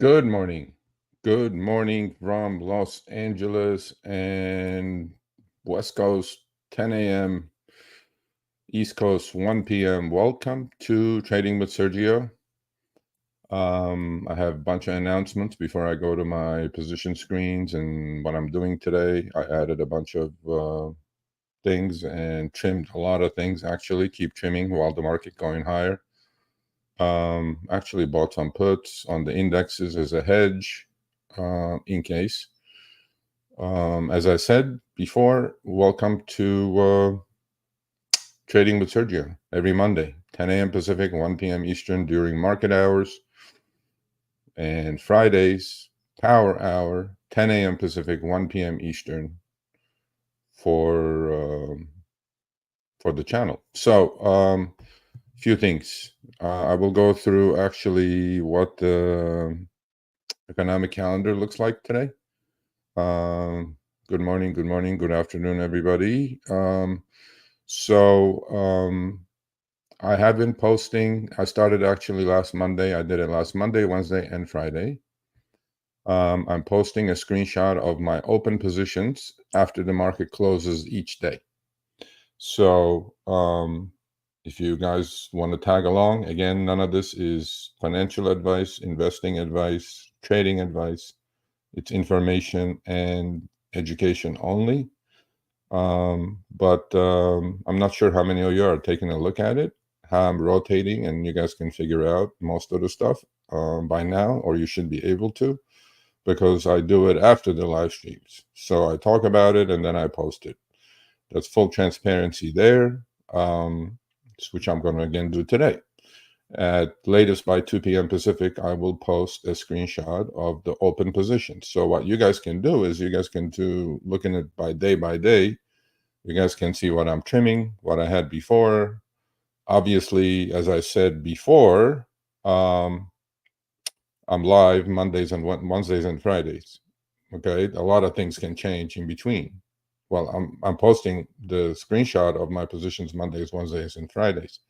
Good morning. Good morning from Los Angeles and West Coast, 10 a.m., East Coast, 1 p.m. Welcome to Trading with Sergio. I have a bunch of announcements before I go to my position screens and what I'm doing today. I added a bunch of things and trimmed a lot of things, actually. Keep trimming while the market going higher. Actually bought some puts on the indexes as a hedge in case. As I said before, welcome to Trading with Sergio every Monday, 10 a.m. Pacific, 1 p.m. Eastern during market hours, and Fridays, Power Hour, 10 a.m. Pacific, 1 p.m. Eastern for the channel. So, few things. I will go through actually what the economic calendar looks like today. Good morning, good afternoon, everybody. So I have been posting. I started actually last Monday. I did it last Monday, Wednesday, and Friday. I'm posting a screenshot of my open positions after the market closes each day. So if you guys want to tag along, again, none of this is financial advice, investing advice, trading advice. It's information and education only. But I'm not sure how many of you are taking a look at it, how I'm rotating, and you guys can figure out most of the stuff by now, or you should be able to, because I do it after the live streams. So I talk about it and then I post it. That's full transparency there, which I'm going to again do today. At latest by 2 p.m. Pacific, I will post a screenshot of the open position. So what you guys can do is you guys can do looking at by day. You guys can see what I'm trimming, what I had before. Obviously, as I said before, I'm live Mondays and Wednesdays and Fridays. Okay, a lot of things can change in between. Well, I'm posting the screenshot of my positions Mondays, Wednesdays, and Fridays.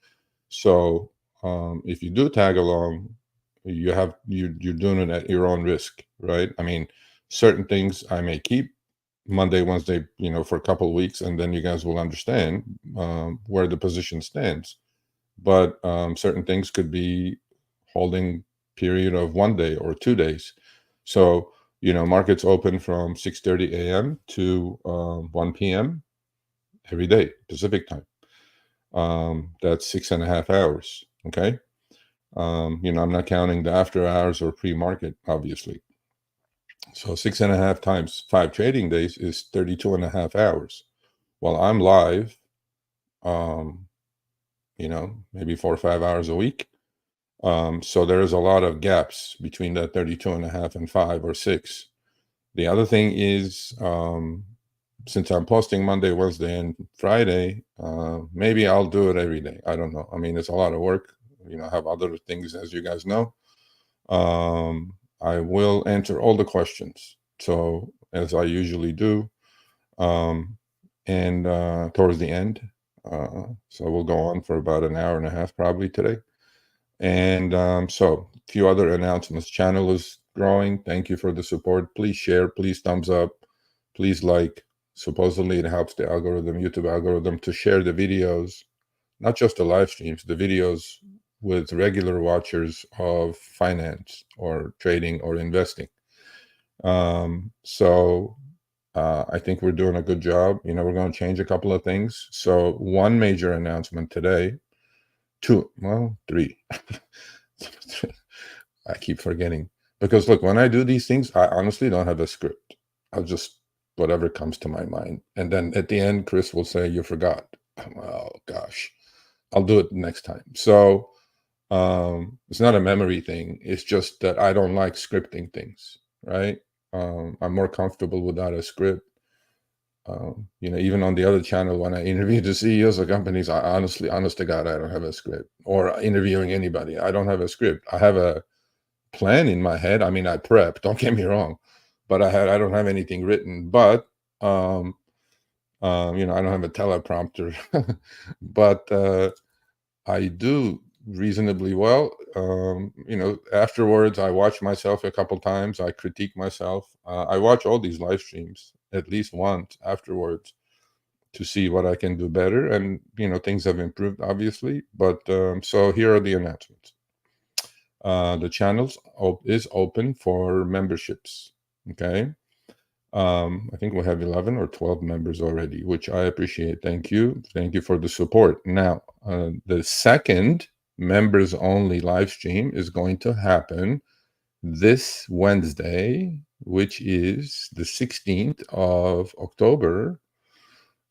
So if you do tag along, you're doing it at your own risk, right? I mean, certain things I may keep Monday, Wednesday, for a couple of weeks, and then you guys will understand where the position stands. But certain things could be holding period of 1 day or 2 days. So markets open from 6:30 a.m. to 1 p.m. every day Pacific time. That's 6.5 hours. Okay. I'm not counting the after hours or pre-market, obviously. So 6.5 times 5 trading days is 32.5 hours. While I'm live, um, maybe 4 or 5 hours a week. So there's a lot of gaps between that 32.5 and 5 or 6. The other thing is, since I'm posting Monday, Wednesday, and Friday, maybe I'll do it every day. I don't know. I mean, it's a lot of work. I have other things, as you guys know. I will answer all the questions. So as I usually do, and towards the end. So we'll go on for about an hour and a half probably today. And so a few other announcements. Channel is growing. Thank you for the support. Please share. Please thumbs up. Please like. Supposedly it helps the algorithm, YouTube algorithm, to share the videos, not just the live streams, the videos with regular watchers of finance or trading or investing. So I think we're doing a good job. We're going to change a couple of things. So one major announcement today, three. I keep forgetting. Because look, when I do these things, I honestly don't have a script. I'll just whatever comes to my mind. And then at the end, Chris will say, "You forgot." Oh gosh. I'll do it next time. So it's not a memory thing. It's just that I don't like scripting things, right? I'm more comfortable without a script. Even on the other channel, when I interview the CEOs of companies, honest to God, I don't have a script. Or interviewing anybody, I don't have a script. I have a plan in my head. I mean, I prep. Don't get me wrong, but I don't have anything written. But I don't have a teleprompter, but I do reasonably well. Afterwards, I watch myself a couple times. I critique myself. I watch all these live streams at least once afterwards to see what I can do better. And, things have improved, obviously. But so here are the announcements. The channels is open for memberships. Okay. I think we have 11 or 12 members already, which I appreciate. Thank you. Thank you for the support. Now, the second members only live stream is going to happen this Wednesday, which is the 16th of October,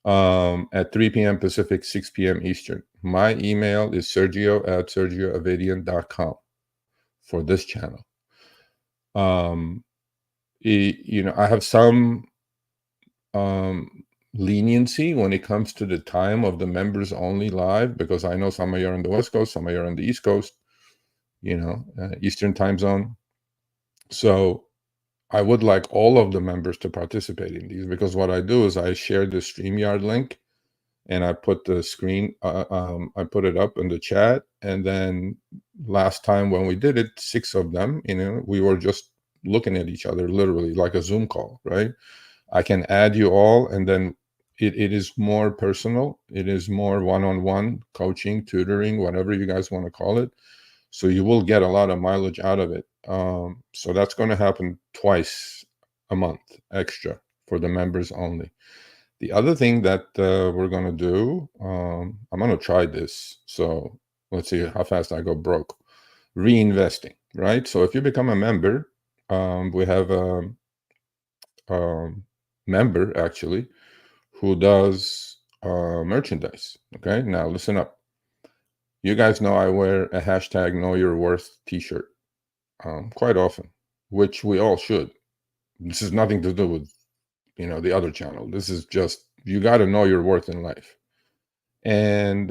at 3 p.m. Pacific, 6 p.m. Eastern. My email is sergio@sergioavedian.com for this channel. I have some leniency when it comes to the time of the members only live, because I know some of you are on the West Coast, some of you are on the East Coast, Eastern time zone. So I would like all of the members to participate in these, because what I do is I share the StreamYard link and I put the screen, I put it up in the chat. And then last time when we did it, 6 of them, we were just looking at each other, literally like a Zoom call, right? I can add you all, and then it is more personal. It is more one-on-one coaching, tutoring, whatever you guys want to call it. So you will get a lot of mileage out of it. So that's going to happen twice a month extra for the members only. The other thing that we're going to do, I'm going to try this. So let's see how fast I go broke. Reinvesting, right? So if you become a member, we have a member actually who does merchandise. Okay, now listen up. You guys know I wear a hashtag Know Your Worth t-shirt quite often, which we all should. This has nothing to do with the other channel. This is just, you got to know your worth in life. And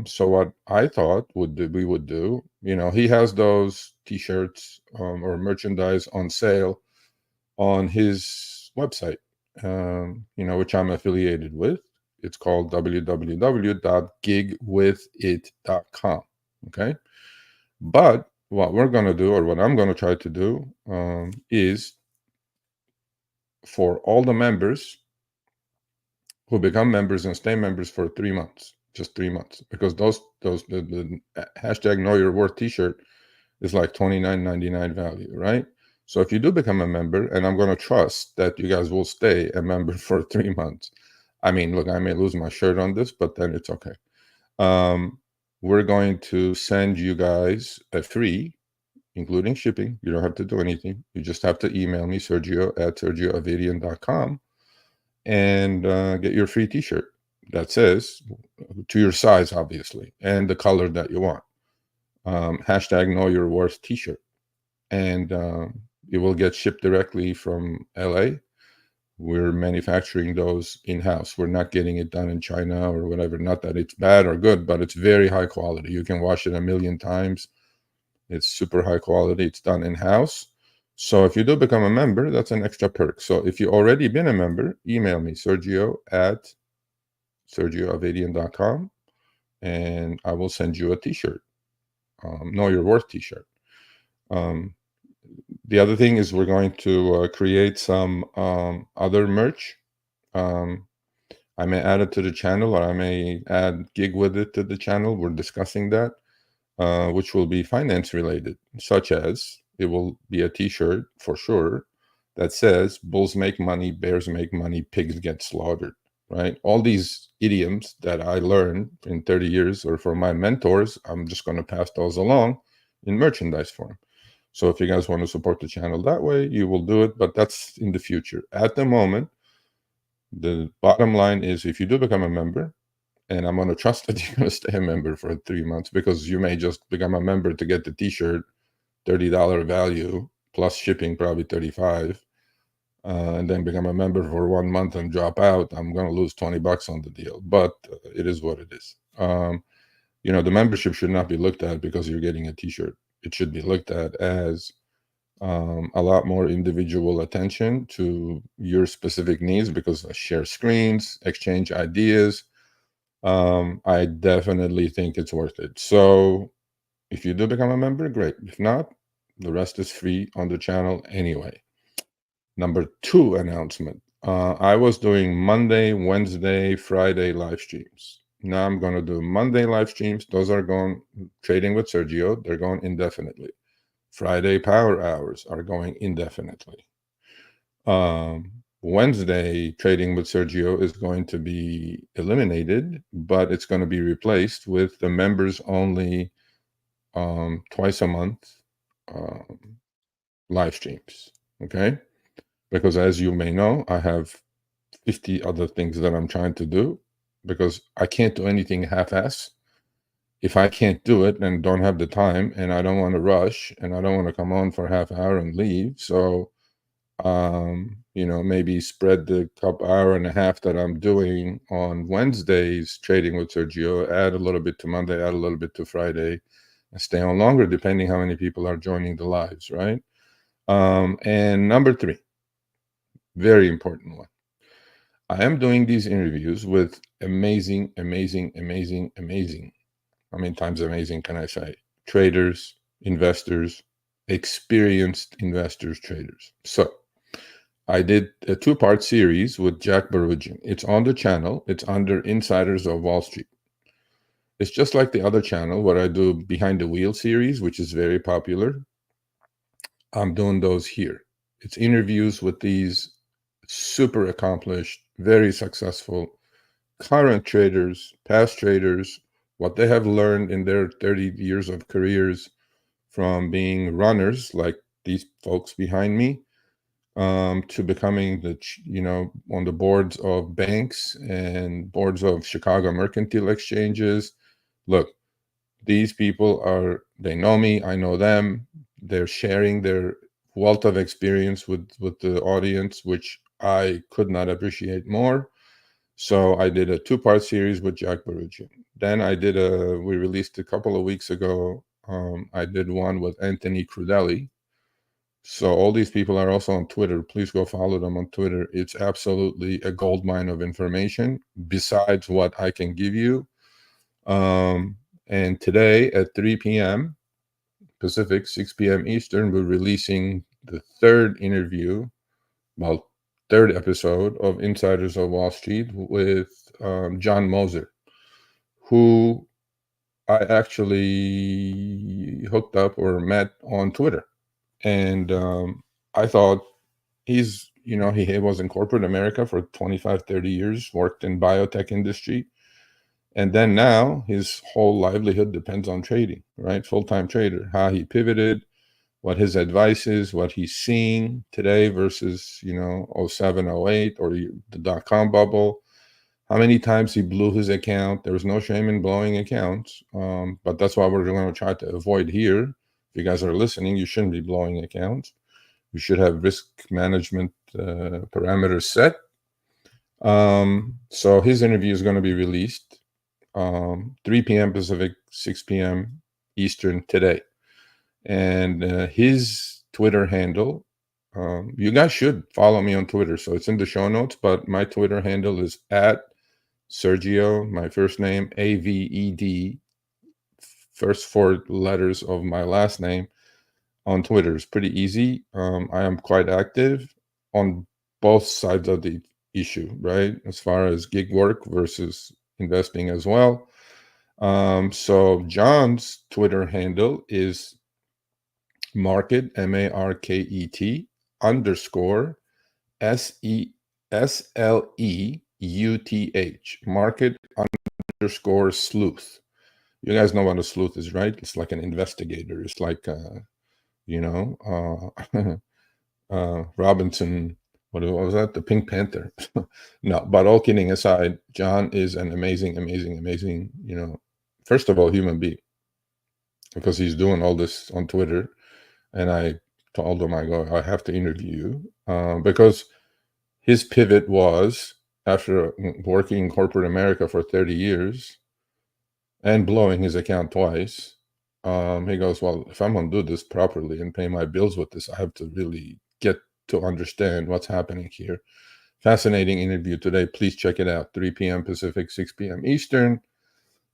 so what I thought we would do, he has those t-shirts or merchandise on sale on his website, which I'm affiliated with. It's called www.gigwithit.com. Okay. But what we're going to do, or what I'm going to try to do, is for all the members who become members and stay members for 3 months, just 3 months, because the hashtag Know Your Worth t-shirt is like $29.99 value, right? So if you do become a member, and I'm going to trust that you guys will stay a member for 3 months. I mean, look, I may lose my shirt on this, but then it's okay. We're going to send you guys a free, including shipping. You don't have to do anything. You just have to email me, sergio@sergioavedian.com, and get your free t-shirt that says, to your size, obviously, and the color that you want. Hashtag Know Your Worth t-shirt. And it will get shipped directly from LA. We're manufacturing those in-house. We're not getting it done in China or whatever. Not that it's bad or good, but it's very high quality. You can wash it a million times. It's super high quality. It's done in-house. So if you do become a member, that's an extra perk. So if you've already been a member, email me, sergio@sergioavedian.com, and I will send you a t-shirt. Know Your Worth t-shirt. The other thing is we're going to create some other merch. I may add it to the channel, or I may add Gig With It to the channel. We're discussing that, which will be finance related, such as it will be a t-shirt for sure that says bulls make money, bears make money, pigs get slaughtered, right? All these idioms that I learned in 30 years or from my mentors, I'm just going to pass those along in merchandise form. So if you guys want to support the channel that way, you will do it, but that's in the future. At the moment, the bottom line is, if you do become a member, and I'm going to trust that you're going to stay a member for 3 months, because you may just become a member to get the t-shirt, $30 value, plus shipping, probably $35, and then become a member for 1 month and drop out. I'm going to lose $20 on the deal, but it is what it is. The membership should not be looked at because you're getting a t-shirt. It should be looked at as a lot more individual attention to your specific needs, because I share screens, exchange ideas. I definitely think it's worth it. So If you do become a member, great. If not, the rest is free on the channel anyway. Number 2 announcement. I was doing Monday, Wednesday, Friday live streams. Now I'm going to do Monday live streams. Those are going trading with Sergio. They're going indefinitely. Friday power hours are going indefinitely. Wednesday trading with Sergio is going to be eliminated, but it's going to be replaced with the members only twice a month live streams. Okay. Because as you may know, I have 50 other things that I'm trying to do because I can't do anything half-ass. If I can't do it and don't have the time and I don't want to rush and I don't want to come on for half hour and leave. So, maybe spread the hour and a half that I'm doing on Wednesdays trading with Sergio, add a little bit to Monday, add a little bit to Friday, and stay on longer depending how many people are joining the lives, right? And number 3, very important one. I am doing these interviews with amazing, how many times amazing can I say? Traders, investors, experienced investors, traders. So I did a 2-part series with Jack Barugian. It's on the channel. It's under Insiders of Wall Street. It's just like the other channel where I do Behind the Wheel series, which is very popular. I'm doing those here. It's interviews with these super accomplished, very successful current traders, past traders, what they have learned in their 30 years of careers from being runners like these folks behind me, to becoming on the boards of banks and boards of Chicago mercantile exchanges. Look, these people they know me, I know them. They're sharing their wealth of experience with the audience, which I could not appreciate more. So I did a 2-part series with Jack Barugian. Then we released a couple of weeks ago, I did one with Anthony Crudelli. So all these people are also on Twitter. Please go follow them on Twitter. It's absolutely a goldmine of information besides what I can give you. And today at 3 p.m. Pacific, 6 p.m. Eastern, we're releasing the 3rd interview, well, 3rd episode of Insiders of Wall Street with John Moser, who I actually hooked up or met on Twitter. And I thought he was in corporate America for 25, 30 years, worked in biotech industry. And then now his whole livelihood depends on trading, right? Full-time trader, how he pivoted, what his advice is, what he's seeing today versus, 07, 08, or the dot-com bubble, how many times he blew his account. There was no shame in blowing accounts, but that's why we're going to try to avoid here. If you guys are listening, you shouldn't be blowing accounts. You should have risk management parameters set. So his interview is going to be released 3 p.m. Pacific, 6 p.m. Eastern today. And his Twitter handle, you guys should follow me on Twitter. So it's in the show notes, but my Twitter handle is at Sergio, my first name, Aved, first 4 letters of my last name on Twitter. It's pretty easy. I am quite active on both sides of the issue, right? As far as gig work versus investing as well. So John's Twitter handle is market, MARKET underscore SESLEUTH, market underscore sleuth. You guys know what a sleuth is, right? It's like an investigator. It's like, Robinson, what was that? The Pink Panther. No, but all kidding aside, John is an amazing, first of all, human being, because he's doing all this on Twitter. And I told him, I have to interview you, because his pivot was, after working in corporate America for 30 years and blowing his account twice, he goes, well, if I'm going to do this properly and pay my bills with this, I have to really get to understand what's happening here. Fascinating interview today. Please check it out. 3 p.m. Pacific, 6 p.m. Eastern.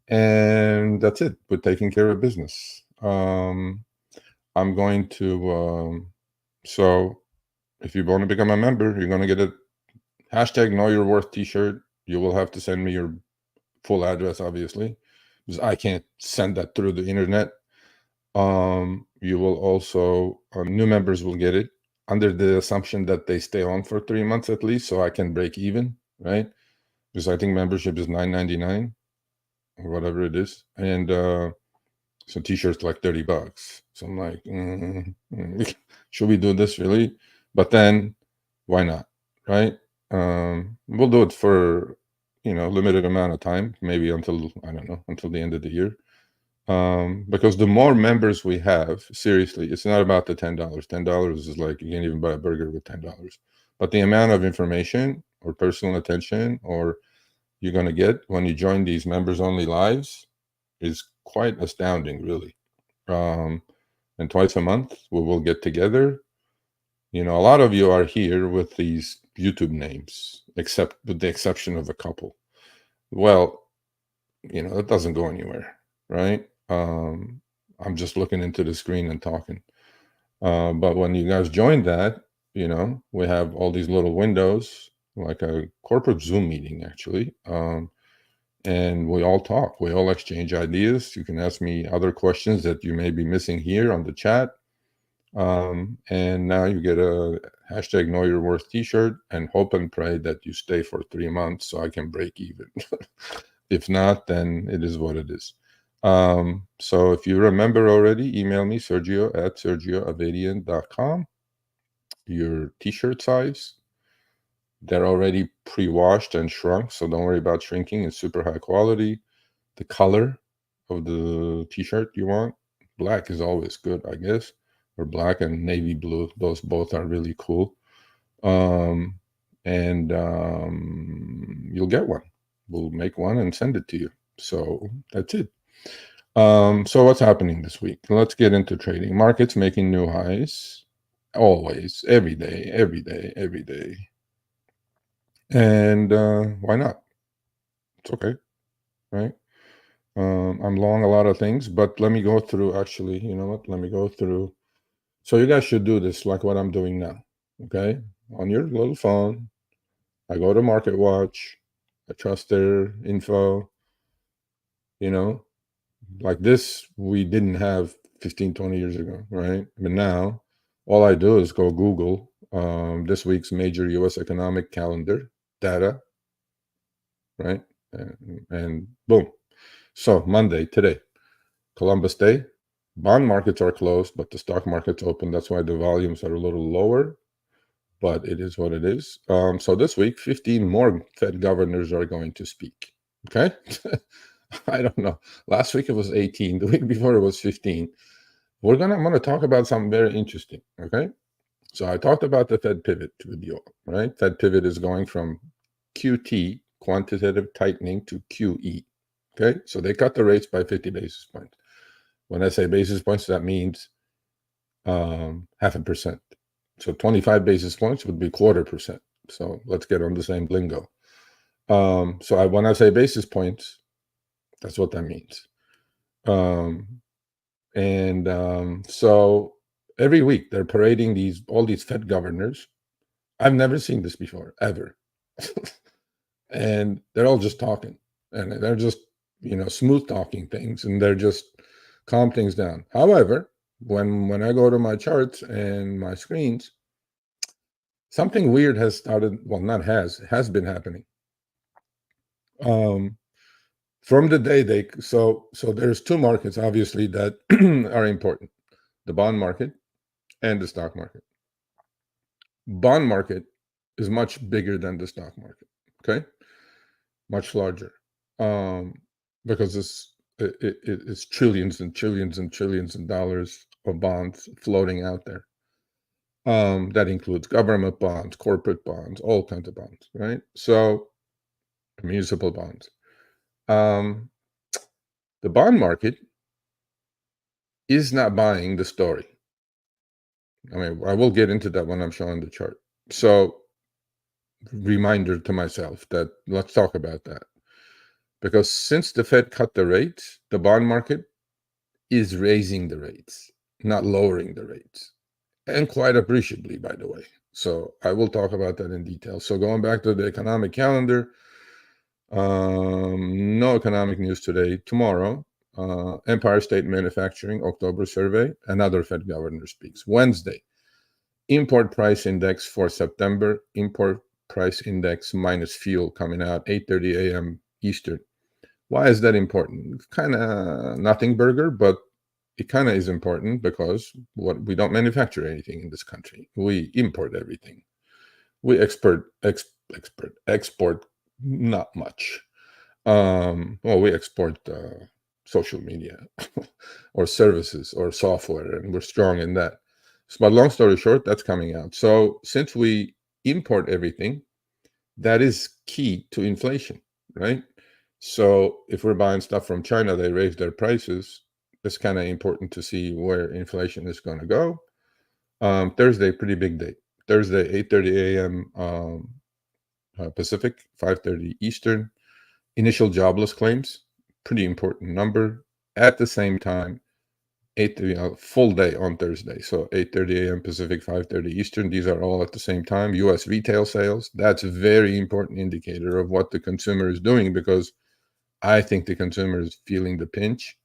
And that's it. We're taking care of business. I'm going to, so if you want to become a member, you're going to get a hashtag Know Your Worth t-shirt. You will have to send me your full address, obviously, because I can't send that through the internet. You will also, new members will get it under the assumption that they stay on for 3 months at least, so I can break even, right? Because I think membership is $9.99 or whatever it is, and so t-shirts like $30. So I'm like, should we do this really? But then, why not, right? We'll do it for limited amount of time, maybe until I don't know, until the end of the year. Because the more members we have, seriously, it's not about the $10. $10 is like you can't even buy a burger with $10. But the amount of information or personal attention or you're going to get when you join these members only lives is quite astounding, really. And twice a month we will get together. A lot of you are here with these YouTube names, except with the exception of a couple. Well, it doesn't go anywhere, right? I'm just looking into the screen and talking. But when you guys join that, we have all these little windows, like a corporate Zoom meeting, actually. And we all talk. We all exchange ideas. You can ask me other questions that you may be missing here on the chat. And now you get a hashtag Know Your Worth t-shirt and hope and pray that you stay for 3 months so I can break even. If not, then it is what it is. So if you remember already, email me, Sergio@sergioavedian.com, your t-shirt size. They're already pre-washed and shrunk, so don't worry about shrinking. It's super high quality. The color of the t-shirt you want, black is always good, I guess, or black and navy blue. Those both are really cool. And you'll get one. We'll make one and send it to you. So that's it. So what's happening this week? Let's get into trading. Markets making new highs, always, every day, every day, every day. And why not? It's okay, right? I'm long a lot of things, but let me go through, actually, you know what? Let me go through. So you guys should do this like what I'm doing now, okay? On your little phone, I go to Market Watch, I trust their info, like this we didn't have 15, 20 years ago, right? But now all I do is go Google this week's major U.S. economic calendar data, right? And boom. So Monday, today, Columbus Day, bond markets are closed, but the stock market's open. That's why the volumes are a little lower, but it is what it is. So this week, 15 more Fed governors are going to speak, okay? I don't know. Last week it was 18. The week before it was 15. I'm going to talk about something very interesting, okay? So I talked about the Fed pivot with you, right? Fed pivot is going from QT, quantitative tightening, to QE, okay? So they cut the rates by 50 basis points. When I say basis points, that means 0.5%. So 25 basis points would be 0.25%. So let's get on the same lingo. So when I say basis points, that's what that means. So every week they're parading all these Fed governors. I've never seen this before, ever. And they're all just talking, and they're just, smooth talking things, and they're just calm things down. However, when I go to my charts and my screens, something weird has started. Well, not has been happening. From the day so there's two markets obviously that are important: the bond market and the stock market. Bond market is much bigger than the stock market, okay? Much larger, because it's trillions and trillions and trillions of dollars of bonds floating out there. That includes government bonds, corporate bonds, all kinds of bonds, right? So municipal bonds. The bond market is not buying the story. I mean, I will get into that when I'm showing the chart. So, reminder to myself that let's talk about that. Because since the Fed cut the rates, the bond market is raising the rates, not lowering the rates, and quite appreciably, by the way. So I will talk about that in detail. So going back to the economic calendar, no economic news today. Tomorrow, Empire State Manufacturing October survey, another Fed governor speaks. Wednesday, import price index for September, import price index minus fuel coming out 8:30 a.m. Eastern. Why is that important? Kind of nothing burger, but it kind of is important because we don't manufacture anything in this country. We import everything. We export not much. Well, we export social media or services or software, and we're strong in that. But long story short, that's coming out. So since we import everything, that is key to inflation, right? So if we're buying stuff from China, they raise their prices. It's kind of important to see where inflation is going to go. Thursday, pretty big day. Thursday, 8:30 a.m. Pacific, 5:30 Eastern. Initial jobless claims, pretty important number. At the same time, full day on Thursday. So 8:30 a.m. Pacific, 5:30 Eastern. These are all at the same time. U.S. retail sales. That's a very important indicator of what the consumer is doing, because I think the consumer is feeling the pinch.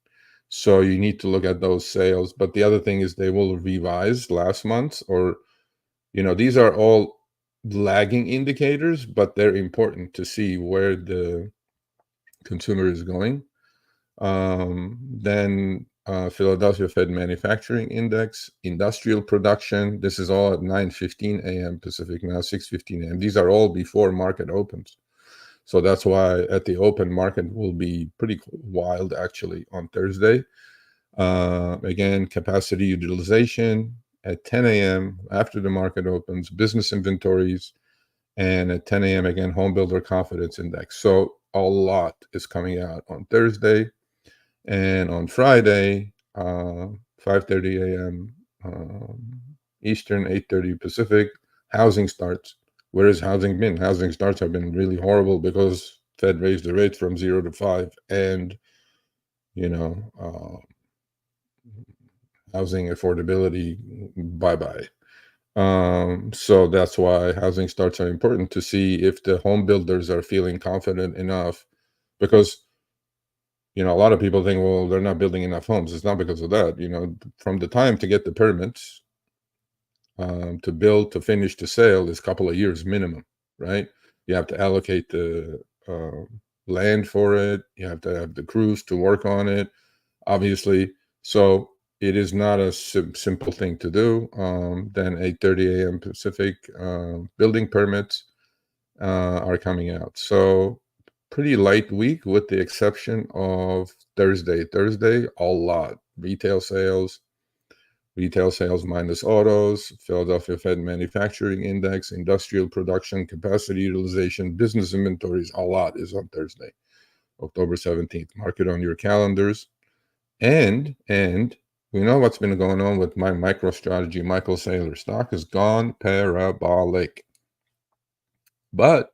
So you need to look at those sales. But the other thing is they will revise last month's, or, these are all lagging indicators, but they're important to see where the consumer is going. Then Philadelphia Fed Manufacturing Index, industrial production. This is all at 9:15 a.m. Pacific, now 6:15 a.m. These are all before market opens. So that's why at the open market will be pretty wild actually on Thursday. Again, capacity utilization at 10 a.m. after the market opens, business inventories, and at 10 a.m. again, home builder confidence index. So a lot is coming out on Thursday. And on Friday, 5:30 a.m. Eastern, 8:30 Pacific, housing starts. Where has housing been? Housing starts have been really horrible because Fed raised the rates from 0 to 5, and housing affordability, bye-bye. So that's why housing starts are important, to see if the home builders are feeling confident enough, because a lot of people think, well, they're not building enough homes. It's not because of that. From the time to get the permits, to build, to finish, to sale is a couple of years minimum, right? You have to allocate the land for it. You have to have the crews to work on it, obviously. So it is not a simple thing to do. Then 8:30 a.m. Pacific, building permits are coming out. So pretty light week, with the exception of Thursday. Thursday, a lot. Retail sales minus autos, Philadelphia Fed Manufacturing Index, industrial production, capacity utilization, business inventories, a lot is on Thursday, October 17th. Mark it on your calendars. And we know what's been going on with my MicroStrategy Michael Saylor stock has gone parabolic. But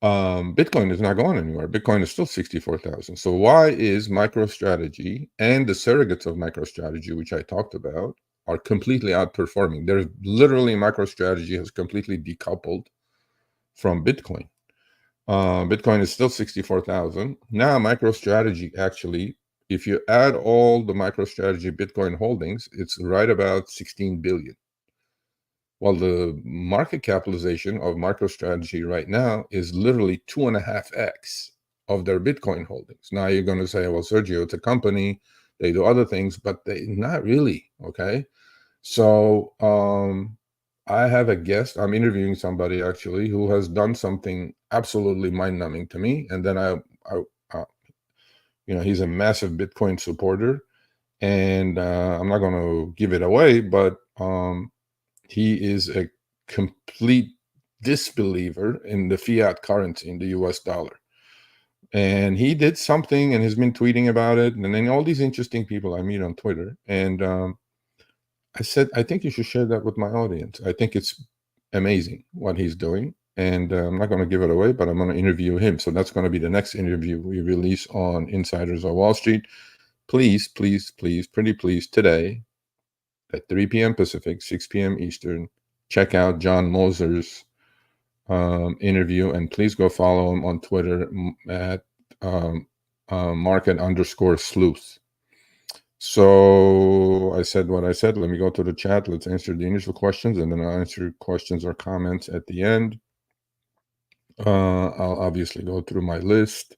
Bitcoin is not going anywhere. Bitcoin is still 64,000. So why is MicroStrategy and the surrogates of MicroStrategy, which I talked about, are completely outperforming? There's literally, MicroStrategy has completely decoupled from Bitcoin. Bitcoin is still 64,000. Now MicroStrategy, actually, if you add all the MicroStrategy Bitcoin holdings, it's right about 16 billion. Well, the market capitalization of MicroStrategy right now is literally 2.5x of their Bitcoin holdings. Now you're going to say, well, Sergio, it's a company, they do other things, but they not really. Okay. So I have a guest. I'm interviewing somebody actually who has done something absolutely mind-numbing to me. And then he's a massive Bitcoin supporter, and I'm not going to give it away, but he is a complete disbeliever in the fiat currency, in the US dollar. And he did something and has been tweeting about it. And then all these interesting people I meet on Twitter. And I said, I think you should share that with my audience. I think it's amazing what he's doing. And I'm not going to give it away, but I'm going to interview him. So that's going to be the next interview we release on Insiders of Wall Street. please, please, please, pretty please, today at 3 p.m. Pacific, 6 p.m. Eastern, check out John Moser's interview, and please go follow him on Twitter at market_sleuth. So I said what I said. Let me go to the chat. Let's answer the initial questions, and then I'll answer questions or comments at the end. I'll obviously go through my list.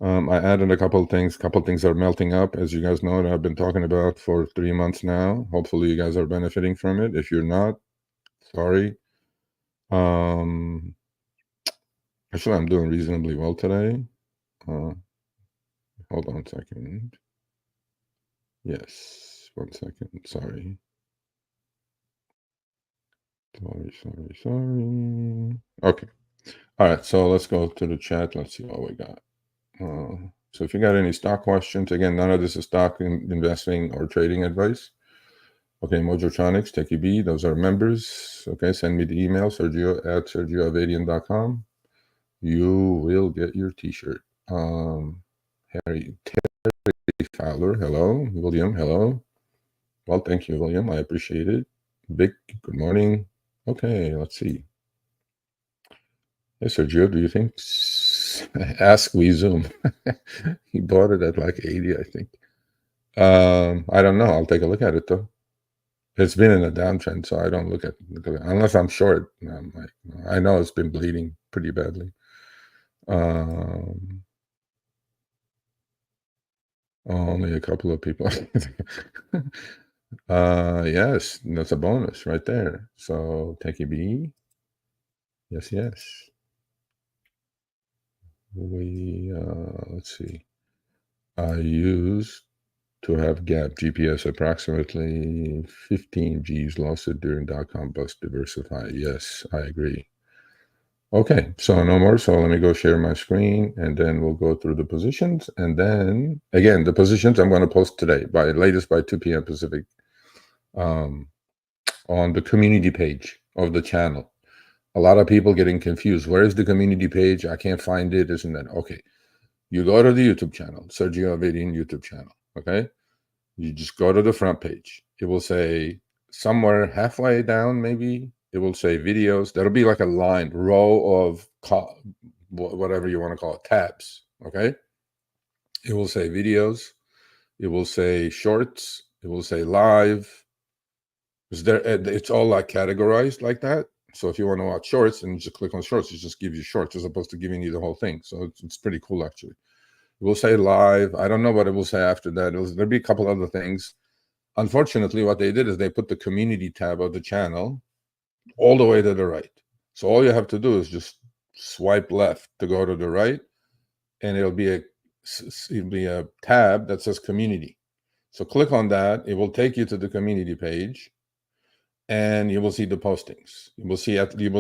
I added a couple of things. Things are melting up, as you guys know, that I've been talking about for 3 months now. Hopefully you guys are benefiting from it. If you're not, sorry. Actually, I'm doing reasonably well today. Hold on a second. Yes, 1 second. Sorry. Sorry. Okay. All right, so let's go to the chat. Let's see what we got. So if you got any stock questions, again, none of this is stock investing or trading advice. Okay, Mojotronics, Techie B, those are members. Okay, send me the email, sergio@sergioavedian.com. You will get your t-shirt. Terry Fowler, hello. William, hello. Well, thank you, William. I appreciate it. Vic, good morning. Okay, let's see. Hey, Sergio, do you think? Ask We Zoom. He bought it at like 80, I think. I don't know. I'll take a look at it though. It's been in a downtrend, so I don't look at it unless I'm short. I'm like, I know it's been bleeding pretty badly. Only a couple of people. Yes, that's a bonus right there. So Techie B. Yes. Let's see. I used to have gap GPS approximately 15 G's lost it during .com bust. Diversify. Yes, I agree. Okay, so no more. So let me go share my screen, and then we'll go through the positions. And then again, the positions I'm going to post today by 2 p.m. Pacific on the community page of the channel. A lot of people getting confused. Where is the community page? I can't find it. Isn't that okay? You go to the YouTube channel, Sergio Avedian YouTube channel. Okay, you just go to the front page. It will say somewhere halfway down, maybe it will say videos. That'll be like a row of whatever you want to call it, tabs. Okay, it will say videos. It will say shorts. It will say live. It's all like categorized like that. So if you want to watch shorts and you just click on shorts, it just gives you shorts as opposed to giving you the whole thing. So it's pretty cool, actually. It will say live. I don't know what it will say after that. There'll be a couple other things. Unfortunately, what they did is they put the community tab of the channel all the way to the right. So all you have to do is just swipe left to go to the right, and it'll be a tab that says community. So click on that. It will take you to the community page, and you will see the postings. You will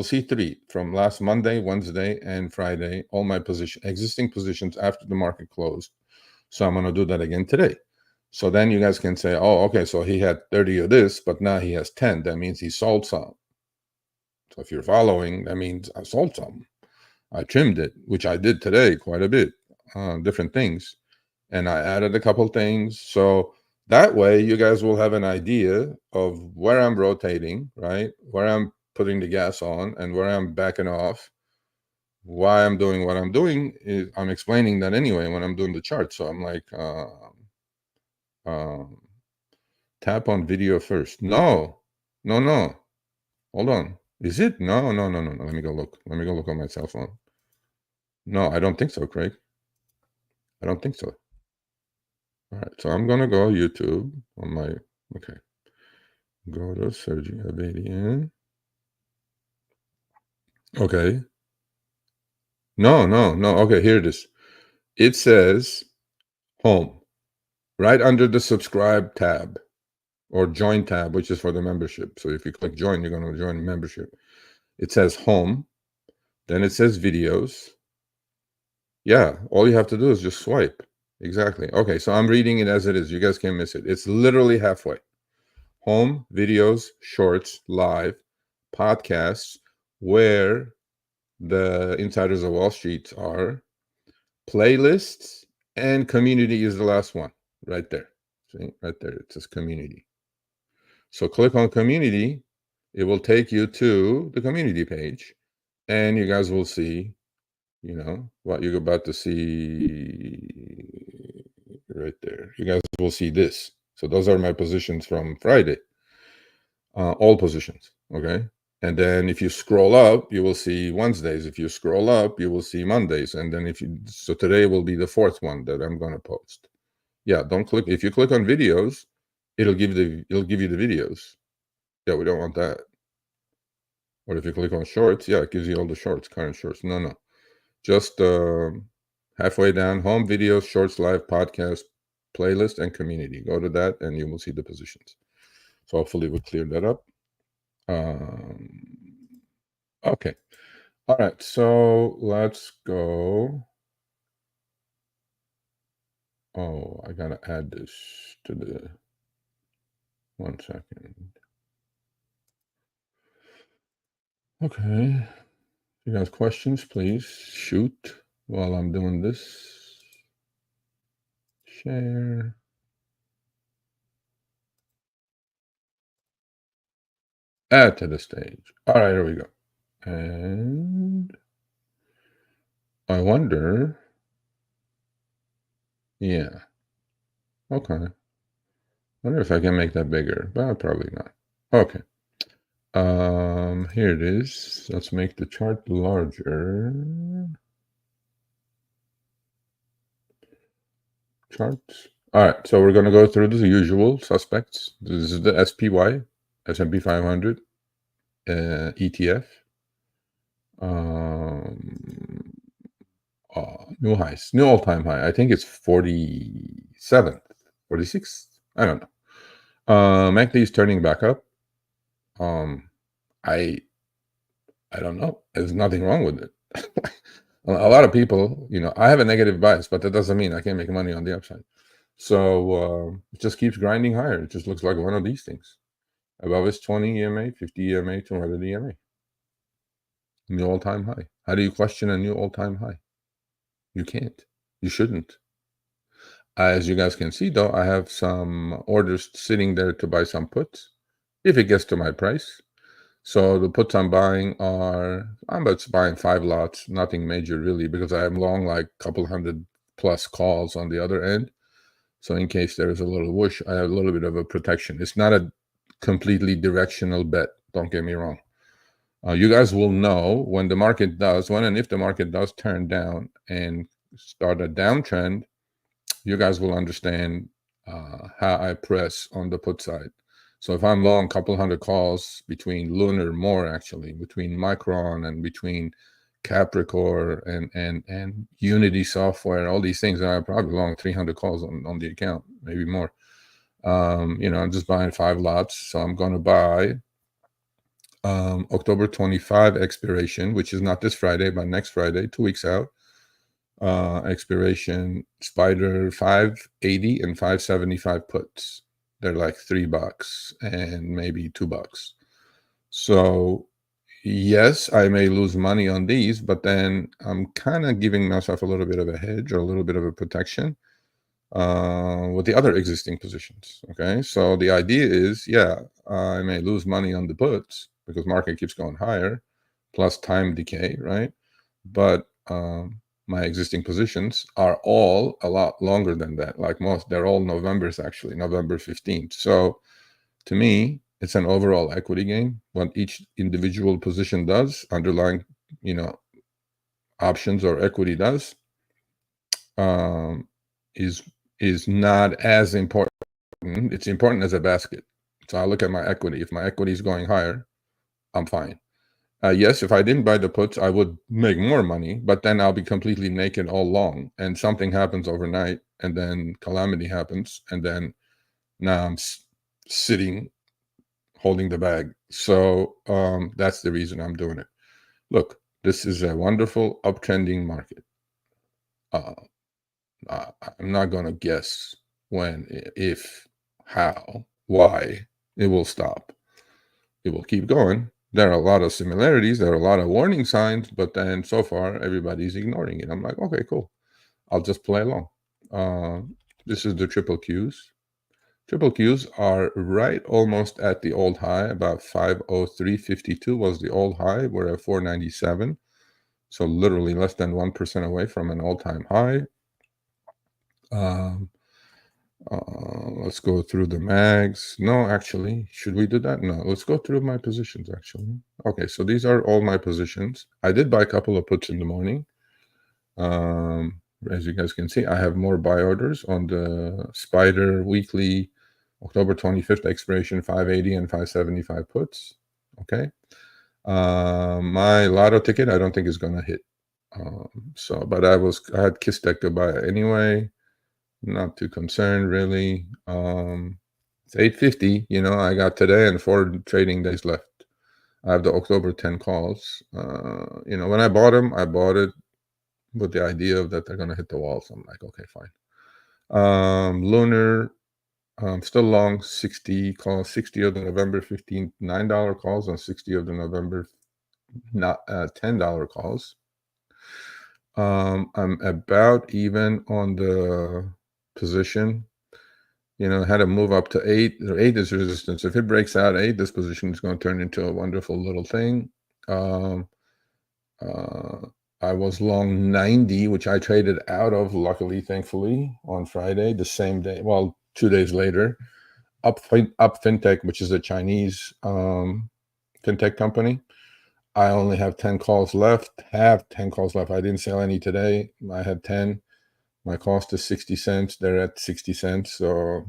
see 3 from last Monday, Wednesday, and Friday. All my existing positions after the market closed. So I'm going to do that again today. So then you guys can say, oh, okay, so he had 30 of this, but now he has 10. That means he sold some. So if you're following, that means I sold some. I trimmed it, which I did today quite a bit, different things. And I added a couple things. So that way you guys will have an idea of where I'm rotating, right? Where I'm putting the gas on and where I'm backing off. Why I'm doing what I'm doing is I'm explaining that anyway when I'm doing the chart. So I'm like, tap on video first. No. Hold on. Is it? No. Let me go look. Let me go look on my cell phone. No, I don't think so, Craig. I don't think so. All right, so I'm gonna go YouTube on my okay. Go to Sergio Avedian. Okay. No. Okay, here it is. It says home right under the subscribe tab or join tab, which is for the membership. So if you click join, you're going to join membership. It says home, then it says videos. Yeah, all you have to do is just swipe. Exactly. Okay, so I'm reading it as it is. You guys can't miss it. It's literally halfway. Home, videos, shorts, live, podcasts, where the Insiders of Wall Street are, playlists, and community is the last one. right there. See, right there, it says community. So click on community. It will take you to the community page, and you guys will see, what you're about to see right there. You guys will see this. So those are my positions from Friday, all positions. Okay. And then if you scroll up, you will see Wednesdays. If you scroll up, you will see Mondays. And then so today will be the fourth one that I'm going to post. Yeah, don't click. If you click on videos, it'll give you the videos. Yeah, we don't want that. Or if you click on shorts, yeah, it gives you all the shorts, current shorts. No. Just halfway down, home videos, shorts, live podcast, playlist, and community. Go to that and you will see the positions. So hopefully we cleared that up. Okay. All right. So let's go. Oh, I got to add this to the 1 second. Okay. If you guys questions, please shoot while I'm doing this. Share. Add to the stage. All right, here we go. And I wonder. Yeah. Okay. I wonder if I can make that bigger, but probably not. Okay. Here it is. Let's make the chart larger. Charts. All right, so we're going to go through the usual suspects. This is the SPY, S&P 500, ETF. New highs, new all-time high. I think it's 47th, 46th. I don't know. MACD is turning back up. I don't know. There's nothing wrong with it. A lot of people, I have a negative bias, but that doesn't mean I can't make money on the upside. So it just keeps grinding higher. It just looks like one of these things. Above is 20 EMA, 50 EMA, 200 EMA. New all-time high. How do you question a new all-time high? You can't. You shouldn't. As you guys can see, though, I have some orders sitting there to buy some puts if it gets to my price. So the puts I'm buying I'm about buying 5 lots, nothing major really, because I am long like a couple hundred plus calls on the other end. So in case there is a little whoosh, I have a little bit of a protection. It's not a completely directional bet. Don't get me wrong. You guys will know when and if the market does turn down and start a downtrend, you guys will understand how I press on the put side. So if I'm long a couple hundred calls between more actually, between Micron and between Capricorn and Unity Software, all these things, I'm probably long 300 calls on the account, maybe more. I'm just buying 5 lots. So I'm going to buy October 25 expiration, which is not this Friday, but next Friday, 2 weeks out. Expiration Spider 580 and 575 puts. They're like $3 and maybe $2. So yes, I may lose money on these, but then I'm kind of giving myself a little bit of a hedge or a little bit of a protection with the other existing positions. Okay, so the idea is, I may lose money on the puts because market keeps going higher, plus time decay, right? But my existing positions are all a lot longer than that. Like they're all November's actually, November 15th. So to me, it's an overall equity gain. What each individual position does, underlying, options or equity does, is not as important. It's important as a basket. So I look at my equity. If my equity is going higher, I'm fine. Yes, if I didn't buy the puts, I would make more money, but then I'll be completely naked all long, and something happens overnight, and then calamity happens, and then now I'm sitting holding the bag. So that's the reason I'm doing it. Look, this is a wonderful uptrending market. I'm not going to guess when, if, how, why it will stop. It will keep going. There are a lot of similarities. There are a lot of warning signs, but then so far everybody's ignoring it. I'm like, okay, cool. I'll just play along. This is the triple Qs. Triple Qs are right almost at the old high, about 503.52 was the old high. We're at 497. So literally less than 1% away from an all-time high. Um, let's go through the mags. No, actually, should we do that? No, let's go through my positions, actually. Okay, so these are all my positions. I did buy a couple of puts in the morning. As you guys can see, I have more buy orders on the Spider weekly October 25th expiration 580 and 575 puts. Okay. My lotto ticket, I don't think is going to hit. But I had kissed that goodbye anyway. Not too concerned really. It's 850. I got today and 4 trading days left. I have the October 10 calls. When I bought them, I bought it with the idea of that they're going to hit the wall. So I'm like, okay, fine. Lunar, still long, 60 calls, 60 of the November 15th, $9 calls, and 60 of the November $10 calls. I'm about even on the position. Had to move up to 8. 8 is resistance. If it breaks out 8, this position is going to turn into a wonderful little thing. I was long 90, which I traded out of, luckily, thankfully, on Friday, the same day. Well, 2 days later. Up Fintech, which is a Chinese fintech company. I only have 10 calls left. I didn't sell any today. I had 10. My cost is 60 cents. They're at 60 cents. So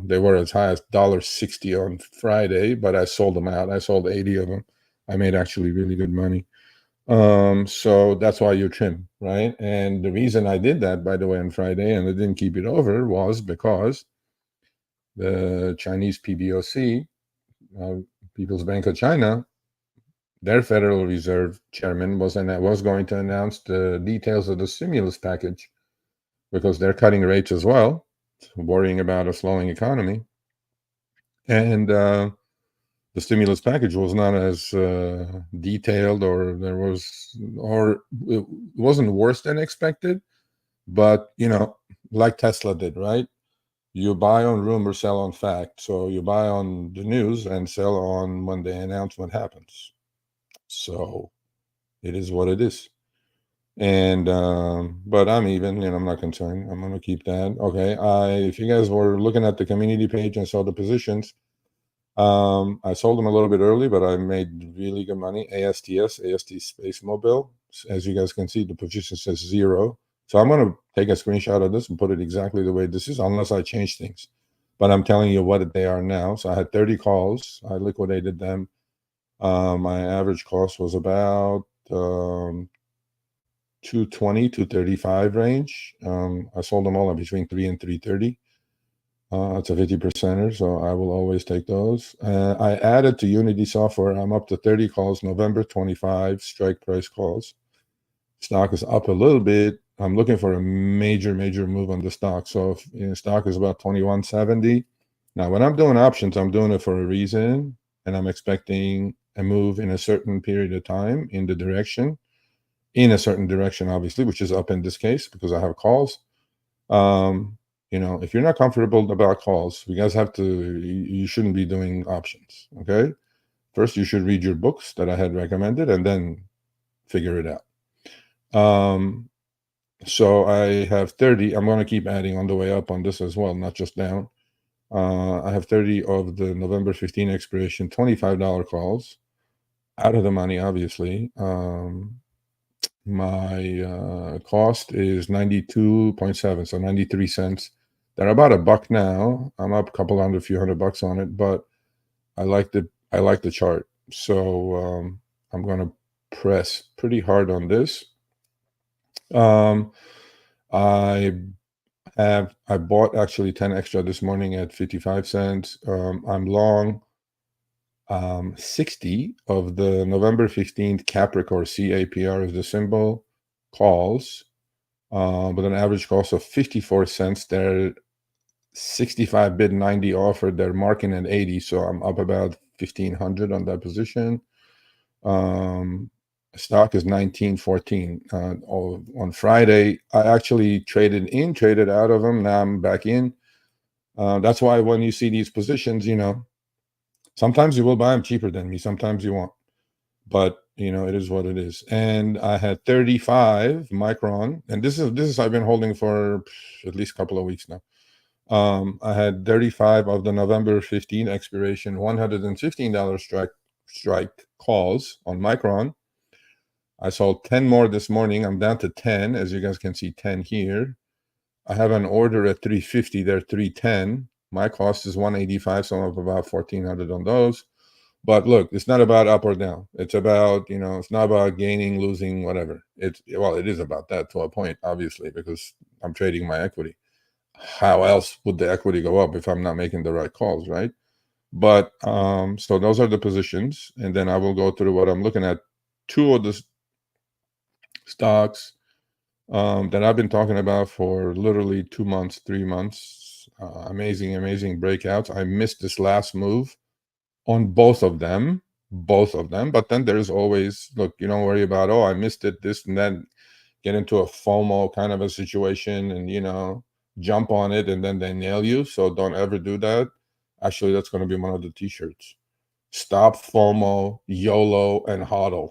they were as high as $1.60 on Friday, but I sold them out. I sold 80 of them. I made actually really good money. So that's why you trim, right? And the reason I did that, by the way, on Friday, and I didn't keep it over, was because the Chinese PBOC, People's Bank of China, their Federal Reserve chairman was going to announce the details of the stimulus package because they're cutting rates as well, worrying about a slowing economy. And the stimulus package was not as detailed, or it wasn't worse than expected. But, like Tesla did, right? You buy on rumor, sell on fact. So you buy on the news and sell on when the announcement happens. So it is what it is. And but I'm even, I'm not concerned. I'm gonna keep that. Okay. If you guys were looking at the community page and saw the positions, I sold them a little bit early, but I made really good money. AST Space Mobile. As you guys can see, the position says 0. So I'm going to take a screenshot of this and put it exactly the way this is, unless I change things. But I'm telling you what they are now. So I had 30 calls. I liquidated them. My average cost was about 220, 235 range. I sold them all at between 3 and 330. It's a 50%er, so I will always take those. I added to Unity Software. I'm up to 30 calls, November 25 strike price calls. Stock is up a little bit. I'm looking for a major move on the stock. So if stock is about 21.70. Now, when I'm doing options, I'm doing it for a reason, and I'm expecting a move in a certain period of time in a certain direction, obviously, which is up in this case because I have calls. If you're not comfortable about calls, you guys you shouldn't be doing options. Okay. First, you should read your books that I had recommended and then figure it out. So I have 30. I'm going to keep adding on the way up on this as well, not just down. I have 30 of the November 15 expiration, $25 calls out of the money, obviously. My cost is 92.7, so 93 cents. They're about $1 now. I'm up a couple hundred, few $100 on it, but I like the chart. So I'm going to press pretty hard on this. I bought actually 10 extra this morning at 55 cents. I'm long 60 of the November 15th Capricorn, CAPR is the symbol, calls, with an average cost of 54 cents. They're 65 bid, 90 offered. They're marking at 80, so I'm up about 1,500 on that position. Stock is 1914. On Friday, I actually traded out of them. Now I'm back in. That's why when you see these positions, sometimes you will buy them cheaper than me. Sometimes you won't. But it is what it is. And I had 35 micron, and this is I've been holding for at least a couple of weeks now. I had 35 of the November 15 expiration, $115 strike calls on Micron. I sold 10 more this morning. I'm down to 10, as you guys can see, 10 here. I have an order at 350. They're 310. My cost is 185, so I'm up about 1,400 on those. But look, it's not about up or down. It's about, it's not about gaining, losing, whatever. It is about that to a point, obviously, because I'm trading my equity. How else would the equity go up if I'm not making the right calls, right? But so those are the positions, and then I will go through what I'm looking at. Two of the stocks that I've been talking about for literally 2 months, 3 months. Amazing breakouts. I missed this last move on both of them. But then there's always, look, you don't worry about, I missed it, this and then get into a FOMO kind of a situation and, jump on it and then they nail you. So don't ever do that. Actually, that's going to be one of the t-shirts. Stop FOMO, YOLO, and HODL.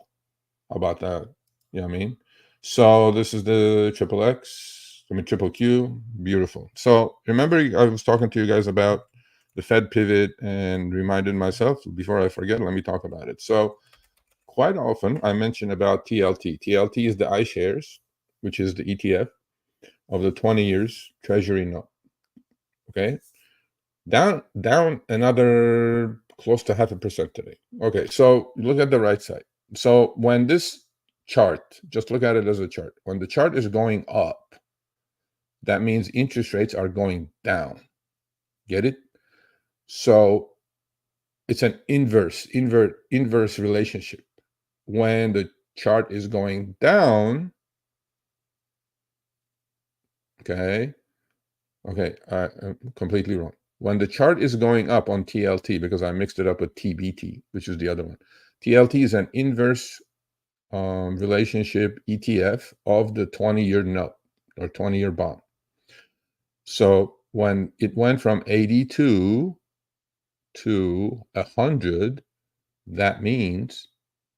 How about that? You know what I mean? So this is the triple Q. Beautiful. So remember, I was talking to you guys about the Fed pivot and reminded myself, before I forget, let me talk about it. So quite often I mention about TLT. TLT is the iShares, which is the ETF of the 20 years Treasury note. Okay. Down another close to 0.5% today. Okay. So look at the right side. So when this chart, just look at it as a chart. When the chart is going up, that means interest rates are going down. Get it? So it's an inverse relationship. When the chart is going down, okay, I'm completely wrong. When the chart is going up on TLT, because I mixed it up with TBT, which is the other one. TLT is an inverse relationship ETF of the 20-year note or 20-year bond. So when it went from 82 to 100, that means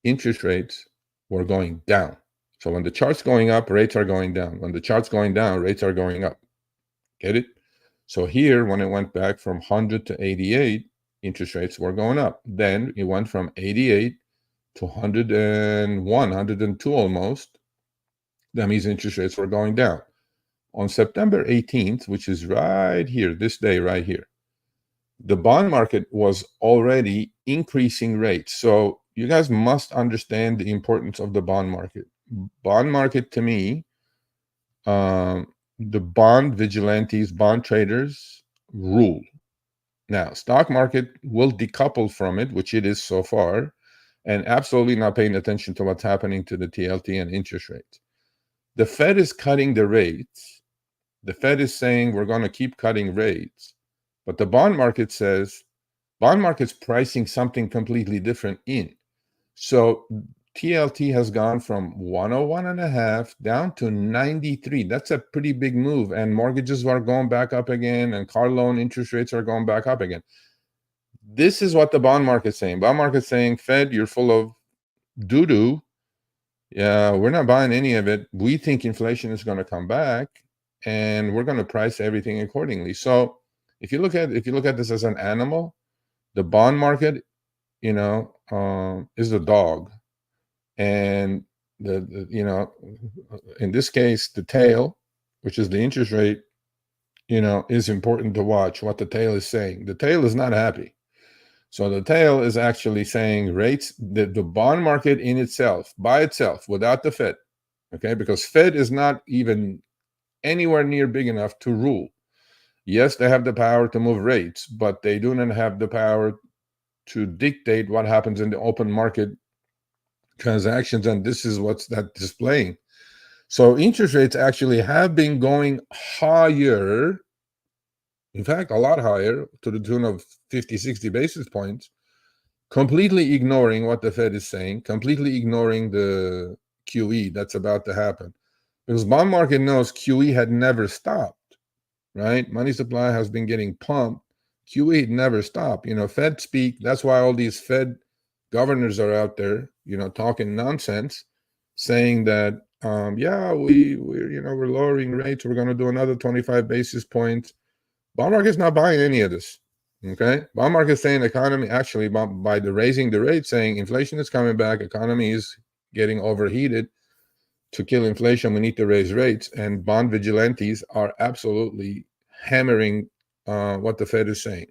interest rates were going down. So when the chart's going up, rates are going down. When the chart's going down, rates are going up. Get it? So here, when it went back from 100 to 88, interest rates were going up. Then it went from 88 to 101, 102 almost. That means interest rates were going down. On September 18th, which is right here, this day right here, the bond market was already increasing rates. So you guys must understand the importance of the bond market. Bond market, to me, the bond vigilantes, bond traders rule. Now, stock market will decouple from it, which it is so far, and absolutely not paying attention to what's happening to the TLT and interest rates. The Fed is cutting the rates. The Fed is saying we're going to keep cutting rates. But the bond market says, bond market's pricing something completely different in. So TLT has gone from 101.5 down to 93. That's a pretty big move. And mortgages are going back up again, and car loan interest rates are going back up again. This is what the bond market's saying. Bond market's saying, Fed, you're full of doo-doo. Yeah, we're not buying any of it. We think inflation is going to come back, and we're going to price everything accordingly. So if you look at this as an animal, the bond market, is the dog, and the in this case, the tail, which is the interest rate, is important to watch what the tail is saying. The tail is not happy. So the tail is actually saying rates, the bond market in itself, by itself, without the Fed, okay, because Fed is not even anywhere near big enough to rule. Yes, they have the power to move rates, but they do not have the power to dictate what happens in the open market transactions, and this is what's that displaying. So interest rates actually have been going higher, in fact, a lot higher, to the tune of 50, 60 basis points. completely ignoring what the Fed is saying, completely ignoring the QE that's about to happen. Because bond market knows QE had never stopped, right? Money supply has been getting pumped. QE never stopped. Fed speak. That's why all these Fed governors are out there, talking nonsense, saying that, yeah, we're lowering rates. We're going to do another 25 basis points. Bond market's not buying any of this. Okay, bond market saying economy actually by the raising the rate, saying inflation is coming back, economy is getting overheated. To kill inflation, we need to raise rates, and bond vigilantes are absolutely hammering what the Fed is saying.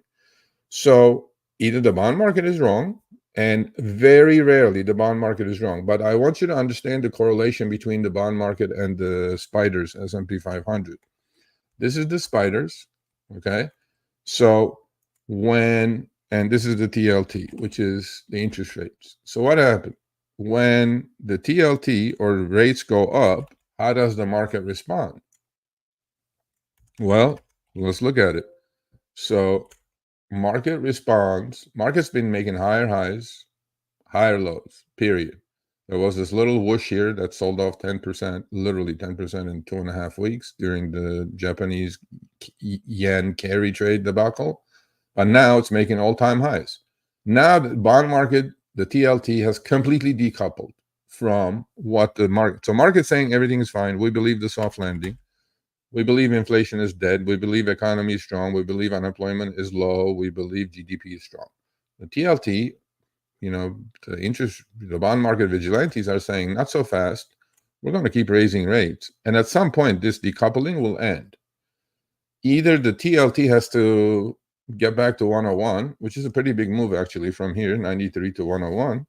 So either the bond market is wrong, and very rarely the bond market is wrong. But I want you to understand the correlation between the bond market and the spiders S&P 500. This is the spiders, okay? So and this is the TLT, which is the interest rates. So what happened? When the TLT or rates go up, how does the market respond? Well, let's look at it. So market responds, market's been making higher highs, higher lows, period. There was this little whoosh here that sold off 10%, literally 10% in 2.5 weeks during the Japanese yen carry trade debacle. But now it's making all-time highs. Now the bond market, the TLT, has completely decoupled from what the market. So market's saying everything is fine. We believe the soft landing. We believe inflation is dead. We believe economy is strong. We believe unemployment is low. We believe GDP is strong. The TLT, the bond market vigilantes are saying not so fast. We're going to keep raising rates. And at some point, this decoupling will end. Either the TLT has to get back to 101, which is a pretty big move actually from here, 93 to 101,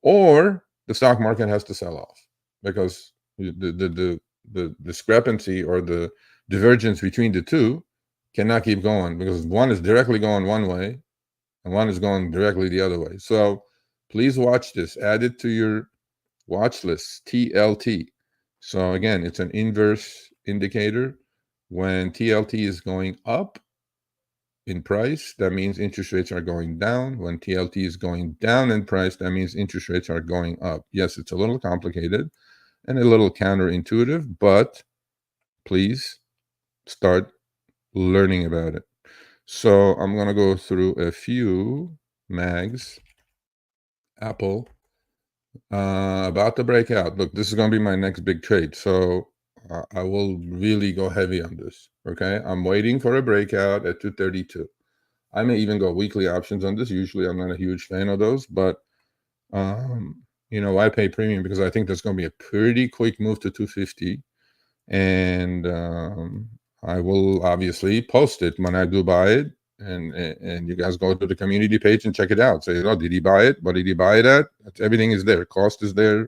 or the stock market has to sell off because the discrepancy or the divergence between the two cannot keep going because one is directly going one way and one is going directly the other way. So please watch this. Add it to your watch list, TLT. So again, it's an inverse indicator. When TLT is going up in price, that means interest rates are going down. When TLT is going down in price, that means interest rates are going up. Yes, it's a little complicated and a little counterintuitive, but please start learning about it. So I'm going to go through a few mags. Apple, about to break out. Look, this is going to be my next big trade. So I will really go heavy on this. Okay. I'm waiting for a breakout at 232. I may even go weekly options on this. Usually I'm not a huge fan of those, but I pay premium because I think there's going to be a pretty quick move to 250. And I will obviously post it when I do buy it. And you guys go to the community page and check it out. Say, did he buy it? What did he buy it at? Everything is there. Cost is there.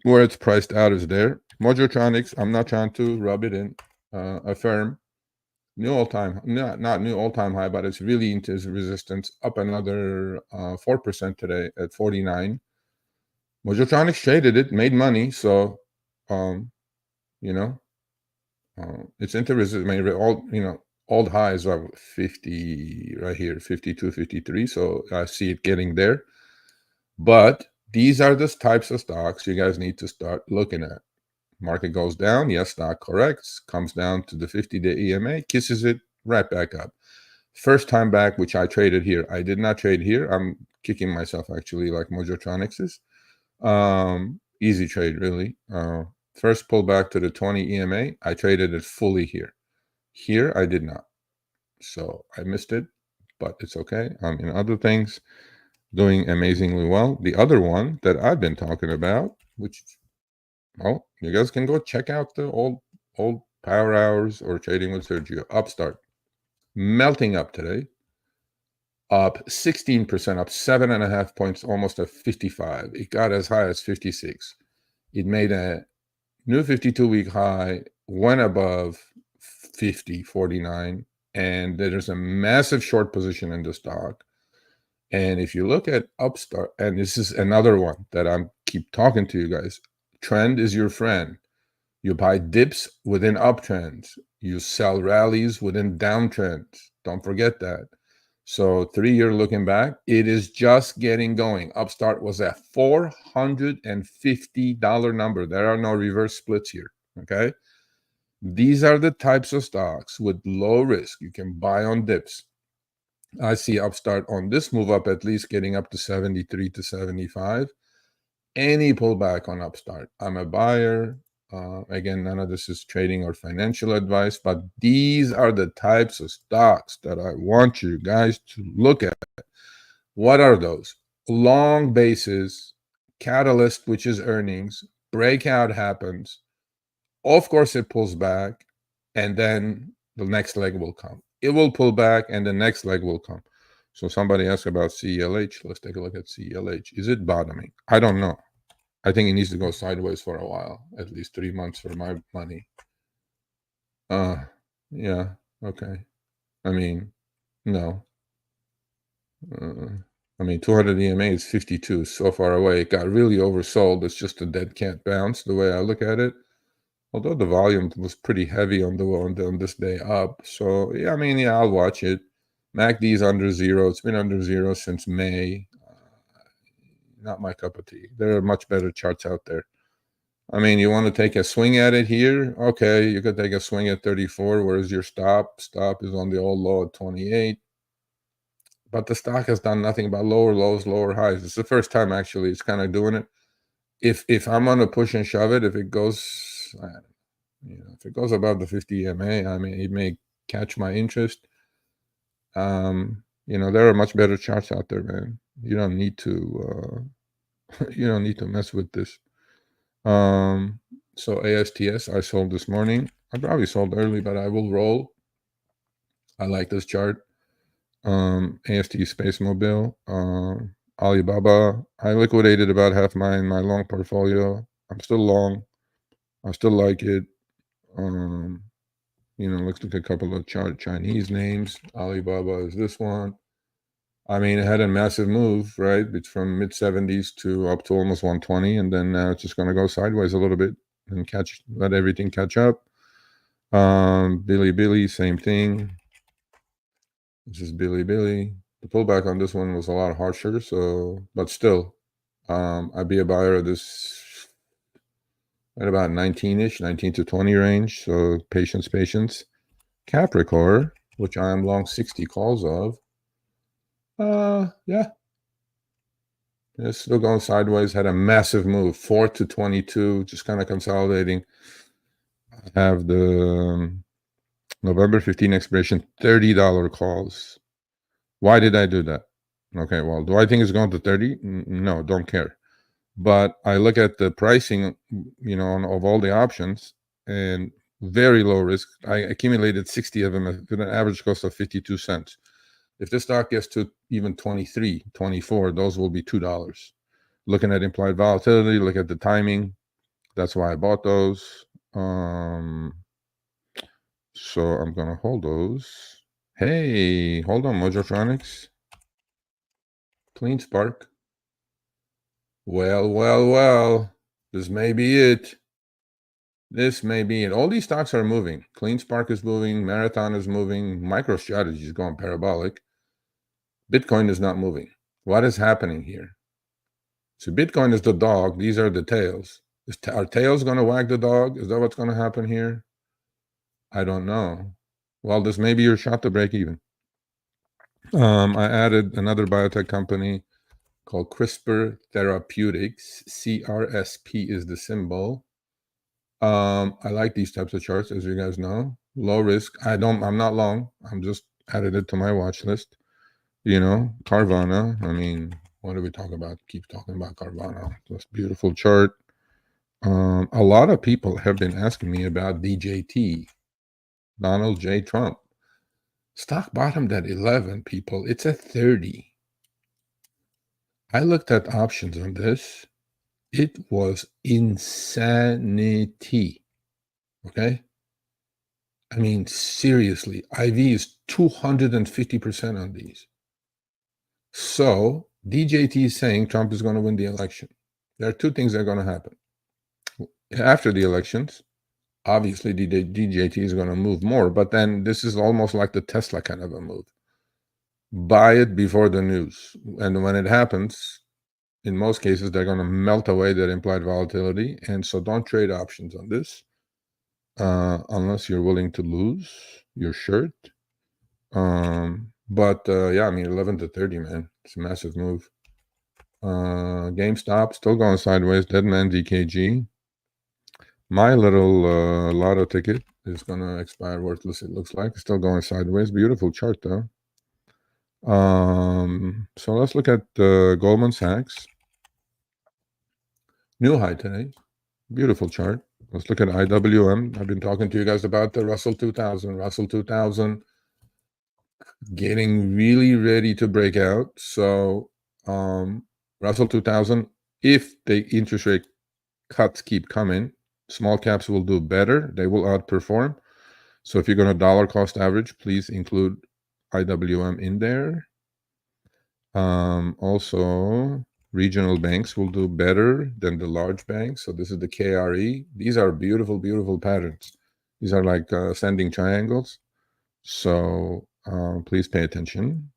Where it's priced out is there. Mojotronics, I'm not trying to rub it in. Affirm, new all-time, not new all-time high, but it's really into resistance, up another 4% today at 49. Mojotronics traded it, made money, so it's into resistance. All highs are 50 right here, 52, 53. So I see it getting there. But these are the types of stocks you guys need to start looking at. Market goes down, yes, stock corrects, comes down to the 50-day EMA, kisses it right back up. First time back, which I traded here. I did not trade here. I'm kicking myself actually, like Mojotronics is. Easy trade, really. First pull back to the 20 EMA. I traded it fully here. Here, I did not. So I missed it, but it's okay. In other things, doing amazingly well. The other one that I've been talking about, which, you guys can go check out the old Power Hours or Trading with Sergio. Upstart, melting up today. Up 16%, up 7.5 points, almost at 55. It got as high as 56. It made a new 52-week high, went above 50, 49, and there's a massive short position in the stock. And if you look at Upstart, and this is another one that I'm keep talking to you guys, trend is your friend. You buy dips within uptrends. You sell rallies within downtrends. Don't forget that. So 3-year looking back, it is just getting going. Upstart was a $450 number. There are no reverse splits here. Okay. These are the types of stocks with low risk you can buy on dips. I see Upstart on this move up at least getting up to 73 to 75. Any pullback on Upstart, I'm a buyer. Again, none of this is trading or financial advice, but these are the types of stocks that I want you guys to look at. What are those? Long basis, catalyst, which is earnings, breakout happens. Of course, it pulls back, and then the next leg will come. It will pull back, and the next leg will come. So somebody asked about CELH. Let's take a look at CELH. Is it bottoming? I don't know. I think it needs to go sideways for a while, at least 3 months for my money. Yeah, okay. I mean, no. I mean, 200 EMA is 52, so far away. It got really oversold. It's just a dead cat bounce, the way I look at it. Although the volume was pretty heavy on this day up. So, yeah, I mean, yeah, I'll watch it. MACD is under zero. It's been under zero since May. Not my cup of tea. There are much better charts out there. I mean, you want to take a swing at it here? Okay, you could take a swing at 34. Where's your stop? Stop is on the old low at 28. But the stock has done nothing but lower lows, lower highs. It's the first time, actually, it's kind of doing it. If I'm on a push and shove it, if it goes, if it goes above the 50 EMA, I mean, it may catch my interest. There are much better charts out there, man. You don't need to, you don't need to mess with this. So ASTS, I sold this morning. I probably sold early, but I will roll. I like this chart. AST Space Mobile, Alibaba. I liquidated about half my long portfolio. I'm still long. I still like it. Let's look at a couple of Chinese names. Alibaba is this one. I mean, it had a massive move, right? It's from mid-70s to up to almost 120, and then now it's just going to go sideways a little bit and let everything catch up. Bilibili, same thing. This is Bilibili. The pullback on this one was a lot harsher, but still, I'd be a buyer of this at about 19-ish, 19 to 20 range. So patience. Capricorn, which I am long 60 calls of. Yeah. It's still going sideways. Had a massive move, 4 to 22, just kind of consolidating. I have the November 15 expiration, $30 calls. Why did I do that? Okay, well, do I think it's going to 30? No, don't care. But I look at the pricing, of all the options, and very low risk. I accumulated 60 of them at an average cost of 52 cents. If the stock gets to even 23, 24, those will be $2. Looking at implied volatility, look at the timing. That's why I bought those. So I'm going to hold those. Hey, hold on, Mojotronics. Clean Spark. Well. This may be it. All these stocks are moving. Clean Spark is moving. Marathon is moving. MicroStrategy is going parabolic. Bitcoin is not moving. What is happening here? So Bitcoin is the dog. These are the tails. Are tails going to wag the dog? Is that what's going to happen here? I don't know. Well, this may be your shot to break even. I added another biotech company called CRISPR Therapeutics. CRSP is the symbol. I like these types of charts, as you guys know. Low risk. I'm not long. I'm just added it to my watch list. Carvana. I mean, what do we talk about? Keep talking about Carvana. This beautiful chart. A lot of people have been asking me about DJT, Donald J. Trump. Stock bottomed at 11, people. It's at 30. I looked at options on this. It was insanity. Okay? I mean, seriously, IV is 250% on these. So DJT is saying Trump is going to win the election. There are two things that are going to happen. After the elections, obviously DJT is going to move more, but then this is almost like the Tesla kind of a move. buy it before the news. And when it happens, in most cases, they're going to melt away that implied volatility. And so don't trade options on this unless you're willing to lose your shirt. But yeah, I mean, 11 to 30, man. It's a massive move. GameStop still going sideways. Deadman DKG. My little lotto ticket is going to expire worthless, it looks like. It's still going sideways. Beautiful chart, though. So let's look at Goldman Sachs. New high today. Beautiful chart. Let's look at IWM. I've been talking to you guys about the Russell 2000. Russell 2000 getting really ready to break out. So Russell 2000, if the interest rate cuts keep coming, small caps will do better. They will outperform. So if you're going to dollar cost average, please include IWM in there. Also, regional banks will do better than the large banks. So this is the KRE. These are beautiful, beautiful patterns. These are like ascending triangles. So please pay attention.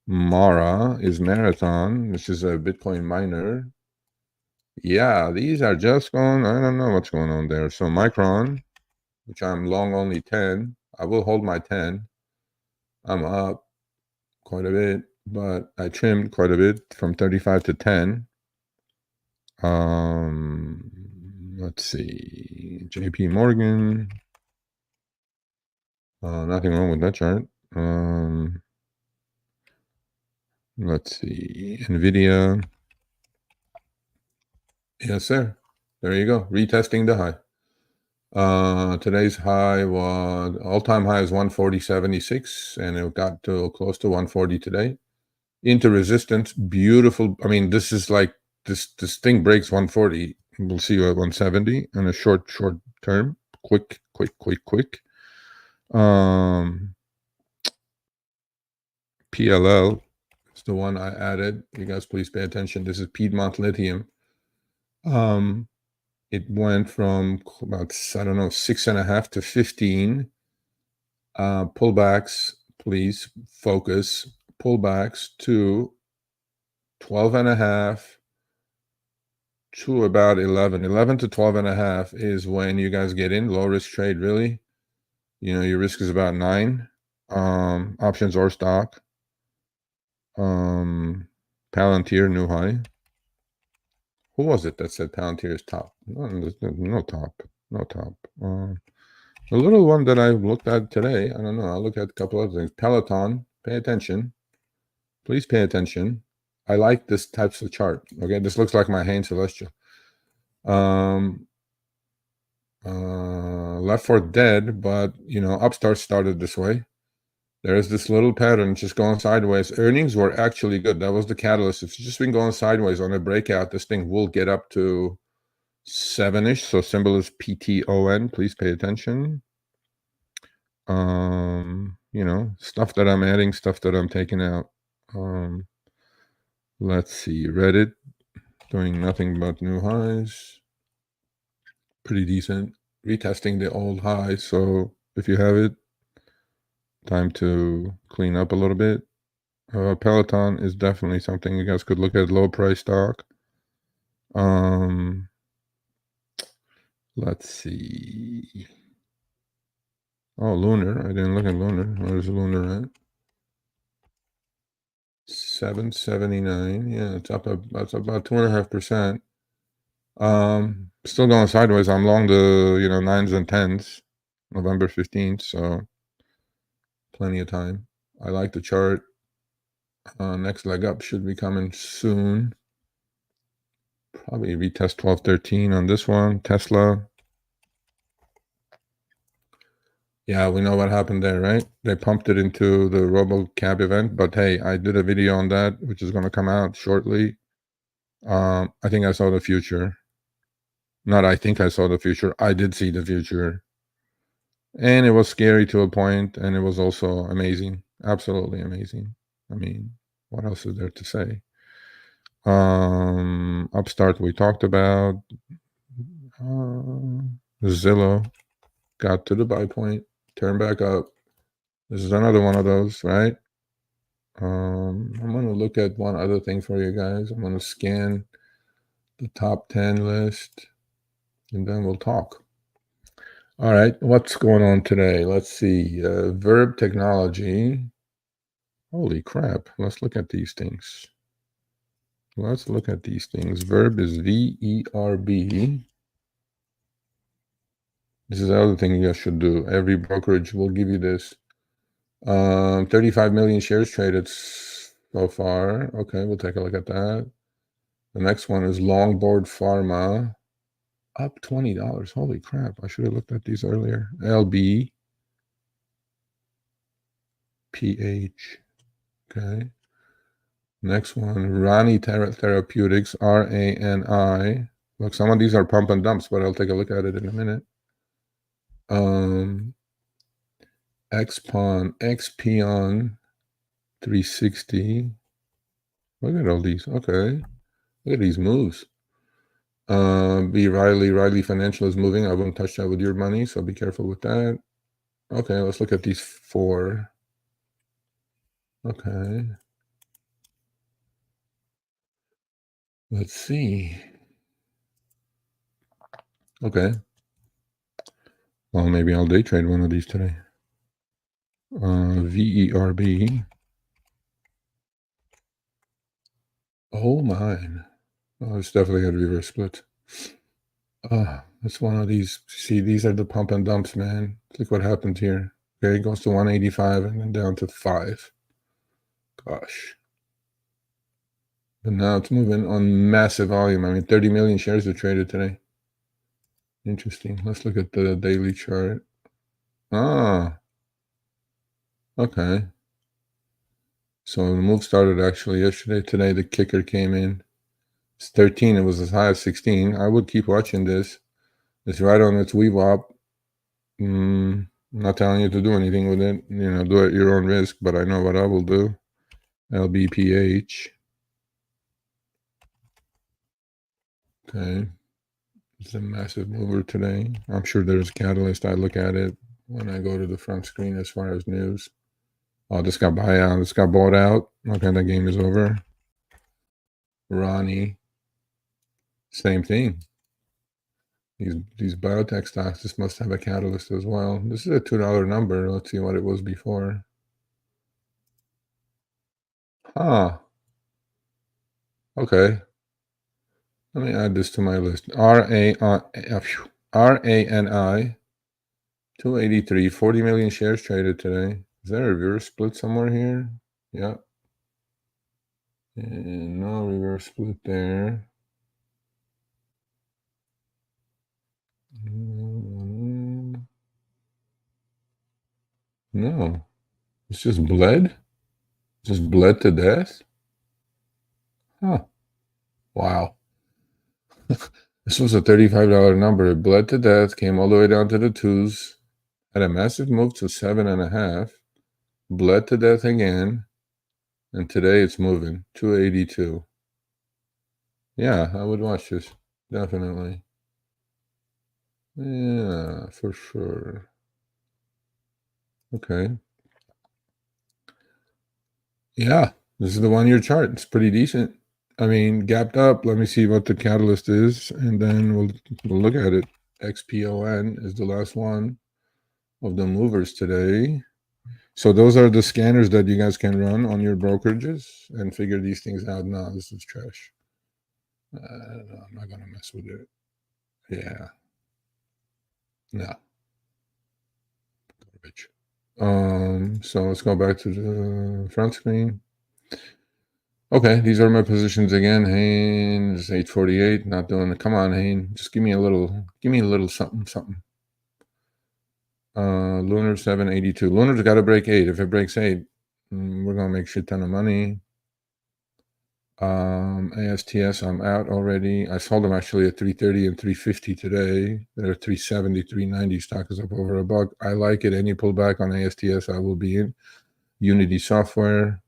Mara is Marathon, which is a Bitcoin miner. Yeah, these are just going, I don't know what's going on there. So Micron, which I'm long only 10. I will hold my 10. I'm up quite a bit, but I trimmed quite a bit from 35 to 10. Let's see. JP Morgan. Nothing wrong with that chart. Let's see. NVIDIA. Yes, sir. There you go. Retesting the high. Today's high was all-time high is 140.76, and it got to close to 140 today. Into resistance, beautiful. I mean, this is like this thing breaks 140. We'll see you at 170 in a short term. Quick. PLL is the one I added. You guys please pay attention. This is Piedmont Lithium. It went from about, I don't know, 6.5 to 15. Pullbacks, please focus. Pullbacks to 12.5 to about 11. 11 to 12.5 is when you guys get in. Low risk trade, really. You know, your risk is about 9. Options or stock. Palantir, new high. Who was it that said Palantir is top? No top. The little one that I looked at today, I don't know. I'll look at a couple other things. Peloton, pay attention. Please pay attention. I like this types of chart. Okay, this looks like my Hain Celestial. Left for dead, but you know, Upstart started this way. There's this little pattern just going sideways. Earnings were actually good. That was the catalyst. It's just been going sideways on a breakout. This thing will get up to 7-ish. So symbol is PTON. Please pay attention. You know, stuff that I'm adding, stuff that I'm taking out. Let's see. Reddit doing nothing but new highs. Pretty decent. Retesting the old high. So if you have it, time to clean up a little bit. Peloton is definitely something you guys could look at. Low price stock. Let's see. Oh, Lunar. I didn't look at Lunar. Where's Lunar at? 779. Yeah, it's up. That's about 2.5%. Still going sideways. I'm long the 9s and 10s. November 15th. So plenty of time. I like the chart. Next leg up should be coming soon. Probably retest 1213 on this one. Tesla. Yeah, we know what happened there, right? They pumped it into the RoboCab event, but hey, I did a video on that, which is going to come out shortly. I think I saw the future. Not I think I saw the future. I did see the future. And it was scary to a point, and it was also amazing. Absolutely amazing. I mean, what else is there to say? Upstart we talked about. Zillow got to the buy point, turn back up. This is another one of those, right? I'm going to look at one other thing for you guys. I'm going to scan the top 10 list, and then we'll talk. All right, what's going on today? Let's see. Verb technology. Holy crap. Let's look at these things. Let's look at these things. Verb is VERB. This is the other thing you guys should do. Every brokerage will give you this. 35 million shares traded so far. Okay, we'll take a look at that. The next one is Longboard Pharma. Up $20. Holy crap. I should have looked at these earlier. LB. PH. Okay. Next one, Rani Therapeutics, RANI. Look, some of these are pump and dumps, but I'll take a look at it in a minute. Xpion 360. Look at all these. Okay. Look at these moves. B. Riley Financial is moving. I wouldn't touch that with your money, so be careful with that. Okay, let's look at these 4. Okay. Let's see. Okay. Well, maybe I'll day trade one of these today. VERB. Oh, mine. Oh, it's definitely got to be reverse split. That's one of these. See, these are the pump and dumps, man. Look what happened here. Okay, it goes to 185 and then down to 5. Gosh. But now it's moving on massive volume. I mean, 30 million shares are traded today. Interesting. Let's look at the daily chart. Ah. Okay. So the move started actually yesterday. Today the kicker came in. It's 13. It was as high as 16. I would keep watching this. It's right on its VWAP. I'm not telling you to do anything with it. Do it at your own risk, but I know what I will do. LBPH. Okay. It's a massive mover today. I'm sure there's a catalyst. I look at it when I go to the front screen as far as news. Oh, this got buyout. This got bought out. Okay, that game is over. Ronnie. Same thing. These biotech stocks, this must have a catalyst as well. This is a $2 number. Let's see what it was before. Huh. Okay. Let me add this to my list. RANI 283, 40 million shares traded today. Is there a reverse split somewhere here? Yep. And no reverse split there. No. It's just bled? Just bled to death? Huh. Wow. This was a $35 number. It bled to death, came all the way down to the 2s, had a massive move to 7.5, bled to death again, and today it's moving, 282. Yeah, I would watch this, definitely. Yeah, for sure. Okay. Yeah, this is the 1-year chart. It's pretty decent. I mean, gapped up. Let me see what the catalyst is, and then we'll look at it. XPON is the last one of the movers today. So those are the scanners that you guys can run on your brokerages and figure these things out. No, this is trash. No, I'm not going to mess with it. Yeah. No. Garbage. So let's go back to the front screen. Okay, these are my positions again. Hain is 848. Not doing it. Come on, Hain. Just give me a little something. Lunar 782. Lunar's got to break 8. If it breaks 8, we're gonna make shit ton of money. ASTS, I'm out already. I sold them actually at 330 and 350 today. They're 370, 390. Stock is up over $1. I like it. Any pullback on ASTS, I will be in. Unity Software,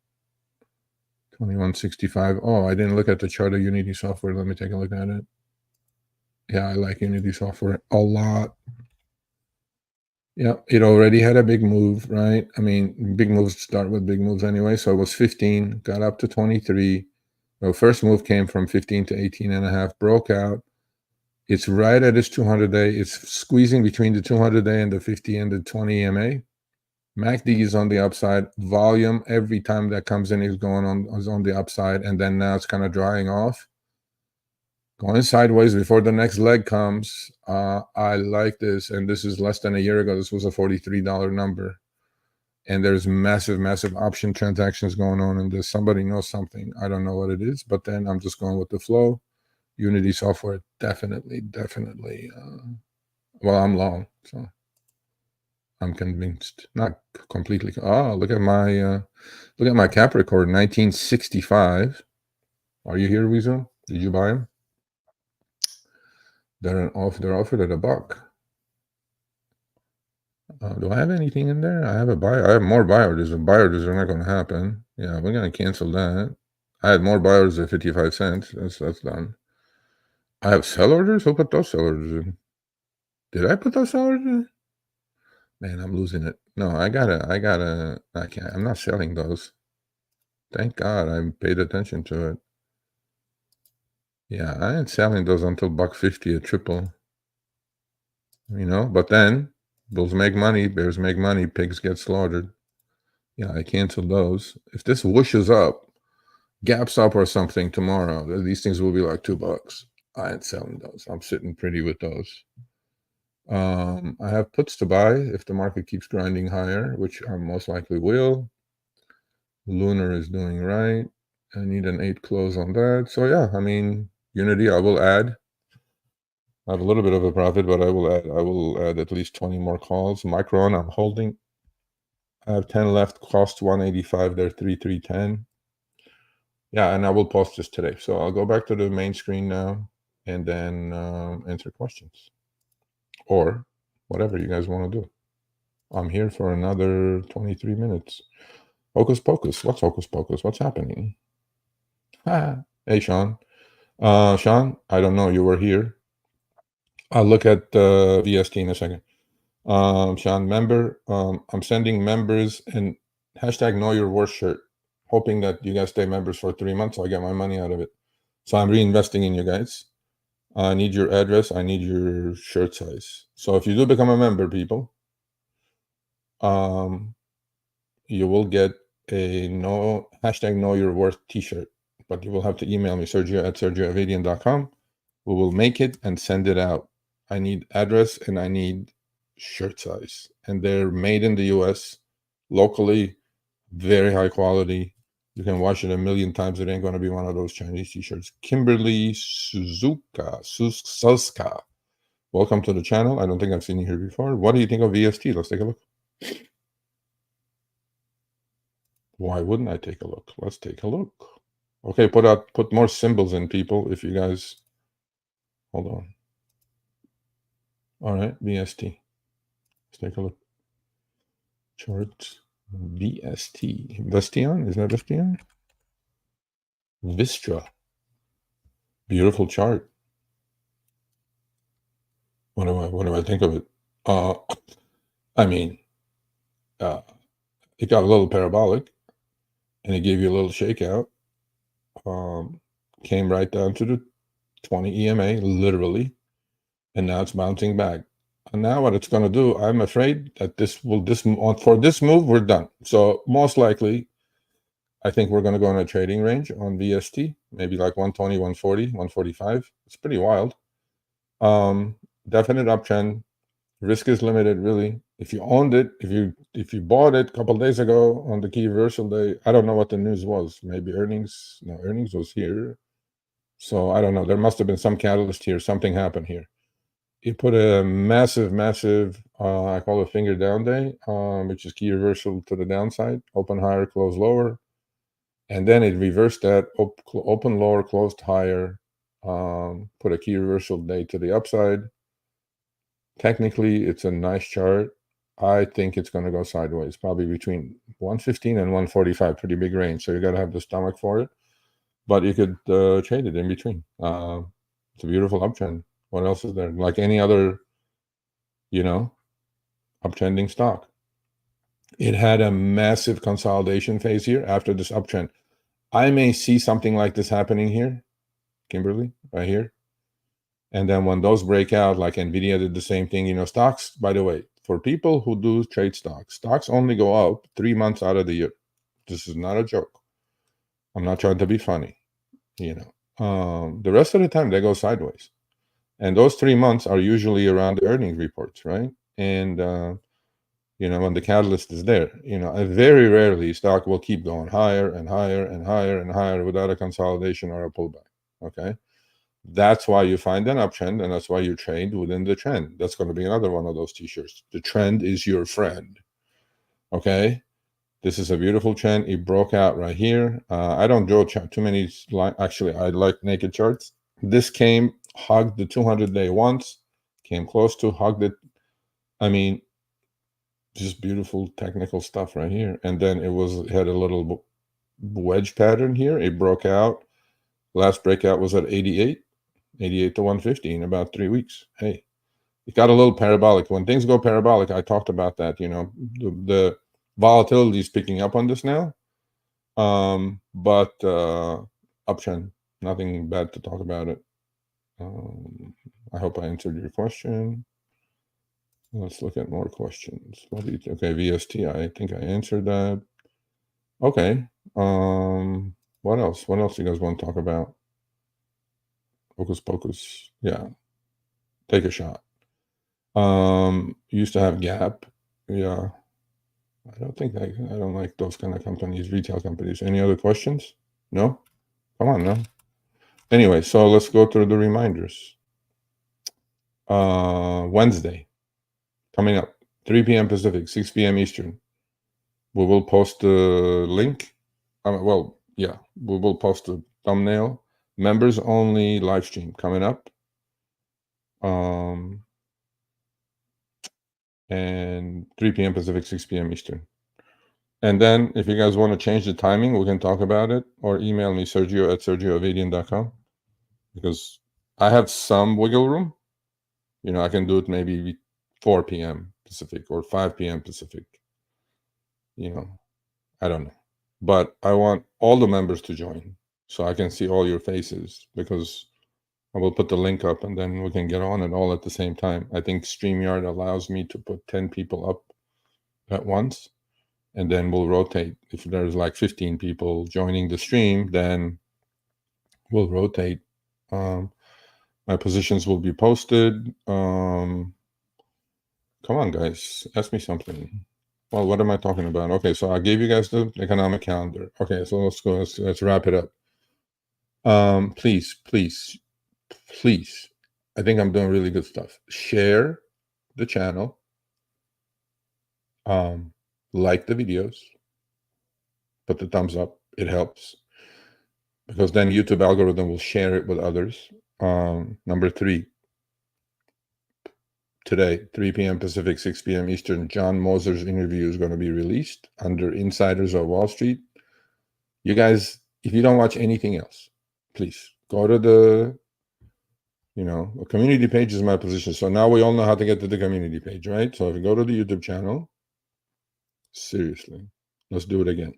2165. Oh, I didn't look at the chart of Unity Software. Let me take a look at it. Yeah, I like Unity Software a lot. Yeah, it already had a big move, right? I mean, big moves start with big moves anyway. So it was 15, got up to 23. The first move came from 15 to 18 and a half, broke out. It's right at its 200-day. It's squeezing between the 200-day and the 50 and the 20 EMA. MACD is on the upside. Volume every time that comes in is going on is on the upside, and then now it's kind of drying off, going sideways before the next leg comes. I like this, and this is less than a year ago. This was a $43 number, and there's massive, massive option transactions going on in this. Somebody knows something. I don't know what it is, but then I'm just going with the flow. Unity software, definitely, definitely. Well, I'm long, so I'm convinced. Not completely. Oh, look at my Capricorn, 1965. Are you here, Weasel? Did you buy them? They're offered at $1. Do I have anything in there? I have a buy. I have more buy orders. The buy orders are not going to happen. Yeah, we're going to cancel that. I had more buy orders at 55 cents. That's done. I have sell orders. Who put those sell orders in? Did I put those sell orders in? Man, I'm losing it. No, I can't. I'm not selling those. Thank God I paid attention to it. Yeah, I ain't selling those until $1.50 a triple. But then bulls make money, bears make money, pigs get slaughtered. Yeah, I canceled those. If this whooshes up, gaps up or something tomorrow, these things will be like $2. I ain't selling those. I'm sitting pretty with those. I have puts to buy if the market keeps grinding higher, which I most likely will. Lunar is doing right. I need an 8 close on that. So yeah, I mean, Unity, I will add. I have a little bit of a profit, but I will add at least 20 more calls. Micron, I'm holding. I have 10 left, cost 185, they're 310. Yeah, and I will post this today. So I'll go back to the main screen now and then answer questions or whatever you guys want to do. I'm here for another 23 minutes. Hocus pocus. What's hocus pocus? What's happening? Hey, Sean. Sean, I don't know. You were here. I'll look at VST in a second. Sean, member. I'm sending members and hashtag know your worth shirt, hoping that you guys stay members for 3 months so I get my money out of it. So I'm reinvesting in you guys. I need your address. I need your shirt size. So if you do become a member, people, you will get a hashtag know your worth t-shirt, but you will have to email me, Sergio@sergioavedian.com. We will make it and send it out. I need address and I need shirt size, and they're made in the US locally, very high quality. You can wash it a million times. It ain't going to be one of those Chinese t-shirts. Kimberly Suska. Welcome to the channel. I don't think I've seen you here before. What do you think of VST? Let's take a look. Why wouldn't I take a look? Let's take a look. Okay, put more symbols in, people, if you guys hold on. All right, VST. Let's take a look. Charts. VST. Vestion? Isn't that Vestion? Vistra. Beautiful chart. What do I think of it? I mean, it got a little parabolic, and it gave you a little shakeout. Came right down to the 20 EMA, literally, and now it's bouncing back. And now what it's going to do, I'm afraid that for this move, we're done. So most likely, I think we're going to go in a trading range on VST, maybe like 120, 140, 145. It's pretty wild. Definite uptrend. Risk is limited, really. If you owned it, if you bought it a couple days ago on the key reversal day, I don't know what the news was. Maybe earnings. No, earnings was here. So I don't know. There must have been some catalyst here. Something happened here. You put a massive, I call it finger down day, which is key reversal to the downside. Open higher, close lower. And then it reversed that, open lower, closed higher, put a key reversal day to the upside. Technically, it's a nice chart. I think it's going to go sideways, probably between 115 and 145, pretty big range. So you got to have the stomach for it. But you could trade it in between. It's a beautiful uptrend. What else is there? Like any other, uptrending stock. It had a massive consolidation phase here after this uptrend. I may see something like this happening here, Kimberly, right here. And then when those break out, like Nvidia did the same thing, stocks, by the way, for people who do trade stocks only go up 3 months out of the year. This is not a joke. I'm not trying to be funny, the rest of the time they go sideways. And those 3 months are usually around the earnings reports, right? And, when the catalyst is there, very rarely stock will keep going higher and higher and higher and higher without a consolidation or a pullback, okay? That's why you find an uptrend, and that's why you trade within the trend. That's going to be another one of those t-shirts. The trend is your friend, okay? This is a beautiful trend. It broke out right here. I don't draw too many actually, I like naked charts. This came, hugged the 200-day once, came close to, hugged it. I mean, just beautiful technical stuff right here. And then it had a little wedge pattern here. It broke out. Last breakout was at 88 to 150 in about 3 weeks. Hey, it got a little parabolic. When things go parabolic, I talked about that, the volatility is picking up on this now. But uptrend, nothing bad to talk about it. I hope I answered your question. Let's look at more questions. Okay, VST, I think I answered that. Okay. What else? What else do you guys want to talk about? Hocus pocus. Yeah. Take a shot. Used to have Gap. Yeah. I don't like those kind of companies, retail companies. Any other questions? No? Come on now. Anyway, so let's go through the reminders. Wednesday, coming up, 3 p.m. Pacific, 6 p.m. Eastern. We will post the link. We will post the thumbnail. Members only live stream coming up. And 3 p.m. Pacific, 6 p.m. Eastern. And then if you guys want to change the timing, we can talk about it, or email me, Sergio@sergioavedian.com, because I have some wiggle room. I can do it maybe 4 p.m. Pacific or 5 p.m. Pacific. I don't know. But I want all the members to join so I can see all your faces, because I will put the link up and then we can get on it all at the same time. I think StreamYard allows me to put 10 people up at once, and then we'll rotate. If there's like 15 people joining the stream, then we'll rotate. My positions will be posted. Come on, guys, ask me something. Well, what am I talking about? Okay, so I gave you guys the economic calendar. Okay, so let's go. Let's wrap it up. Please, I think I'm doing really good stuff. Share the channel. Like the videos. Put the thumbs up. It helps, because then YouTube algorithm will share it with others. Number 3, today, 3 p.m. Pacific, 6 p.m. Eastern, John Moser's interview is going to be released under Insiders of Wall Street. You guys, if you don't watch anything else, please go to the, the community page is my position. So now we all know how to get to the community page, right? So if you go to the YouTube channel, seriously, let's do it again.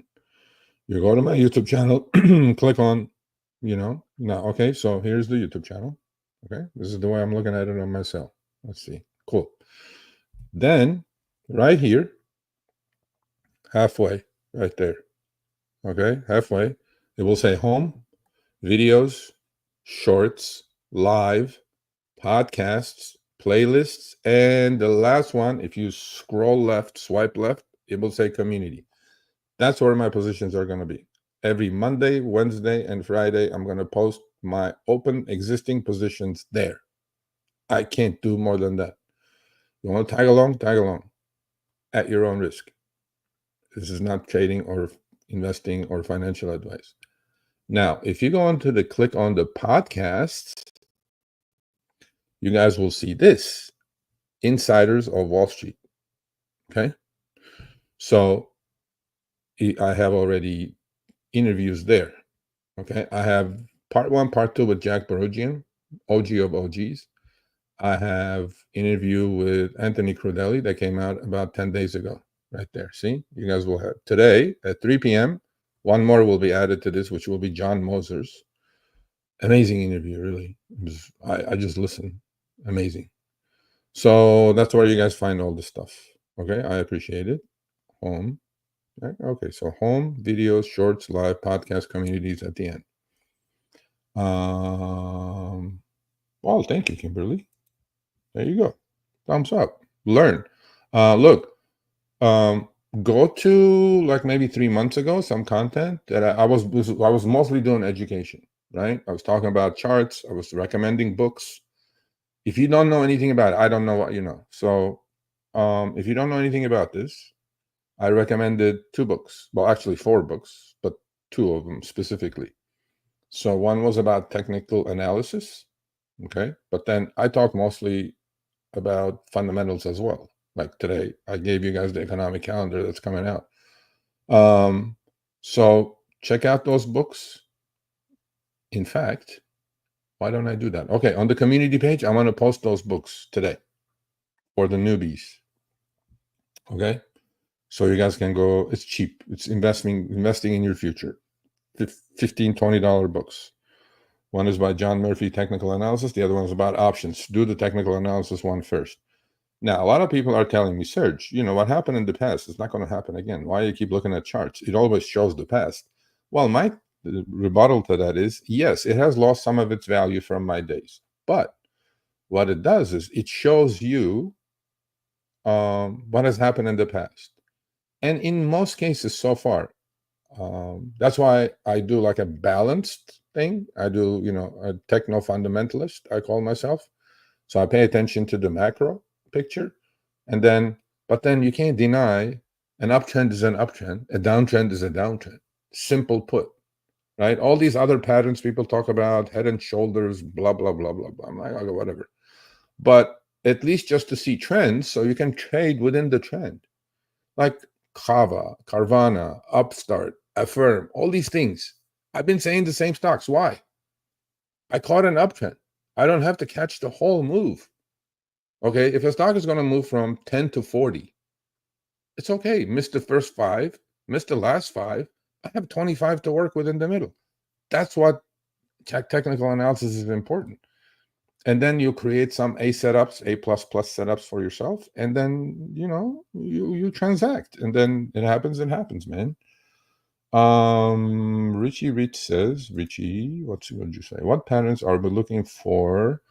You go to my YouTube channel, click on, now, okay, so here's the YouTube channel. Okay, this is the way I'm looking at it on my cell. Let's see. Cool. Then right here, halfway, right there. Okay, halfway, it will say home, videos, shorts, live, podcasts, playlists, and the last one, if you scroll left, swipe left, it will say community. That's where my positions are going to be. Every Monday, Wednesday, and Friday, I'm going to post my open existing positions there. I can't do more than that. You want to tag along at your own risk. This is not trading or investing or financial advice. Now, if you go on to click on the podcasts, you guys will see this, Insiders of Wall Street. Okay. So I have already interviews there. Okay. I have part 1, part 2 with Jack Barugian, OG of OGs. I have interview with Anthony Crudeli that came out about 10 days ago. Right there. See, you guys will have today at 3 p.m. One more will be added to this, which will be John Moser's. Amazing interview, really. I just listened. Amazing. So that's where you guys find all this stuff. Okay, I appreciate it. Home. Okay, so home, videos, shorts, live, podcast, communities at the end. Well, thank you, Kimberly. There you go. Thumbs up. Learn. Look, go to like maybe 3 months ago, some content that I was mostly doing education, right? I was talking about charts. I was recommending books. If you don't know anything about it, I don't know what you know. So if you don't know anything about this, I recommended 2 books. Well, actually 4 books, but 2 of them specifically. So one was about technical analysis, okay? But then I talk mostly about fundamentals as well. Like today, I gave you guys the economic calendar that's coming out. So check out those books. In fact, why don't I do that? Okay, on the community page, I want to post those books today for the newbies. Okay, so you guys can go. It's cheap. It's investing in your future. $15-$20 books. One is by John Murphy, Technical Analysis. The other one is about options. Do the technical analysis one first. Now, a lot of people are telling me, Serge, what happened in the past is not going to happen again. Why do you keep looking at charts? It always shows the past. Well, my rebuttal to that is, yes, it has lost some of its value from my days. But what it does is it shows you what has happened in the past. And in most cases so far, that's why I do like a balanced thing. I do, a techno-fundamentalist, I call myself. So I pay attention to the macro picture. But then you can't deny an uptrend is an uptrend, a downtrend is a downtrend. Simple put, right? All these other patterns people talk about, head and shoulders, blah, blah, blah, blah, blah. I'm like, okay, whatever. But at least just to see trends so you can trade within the trend. Like Kava, Carvana, Upstart, Affirm, all these things. I've been saying the same stocks. Why? I caught an uptrend. I don't have to catch the whole move. Okay, if a stock is going to move from 10 to 40, it's okay. Miss the first 5, miss the last 5. I have 25 to work with in the middle. That's what technical analysis is important. And then you create some A setups, A++ setups for yourself, and then you transact, and then it happens, man. Richie Rich says, Richie, what did you say? What patterns are we looking for?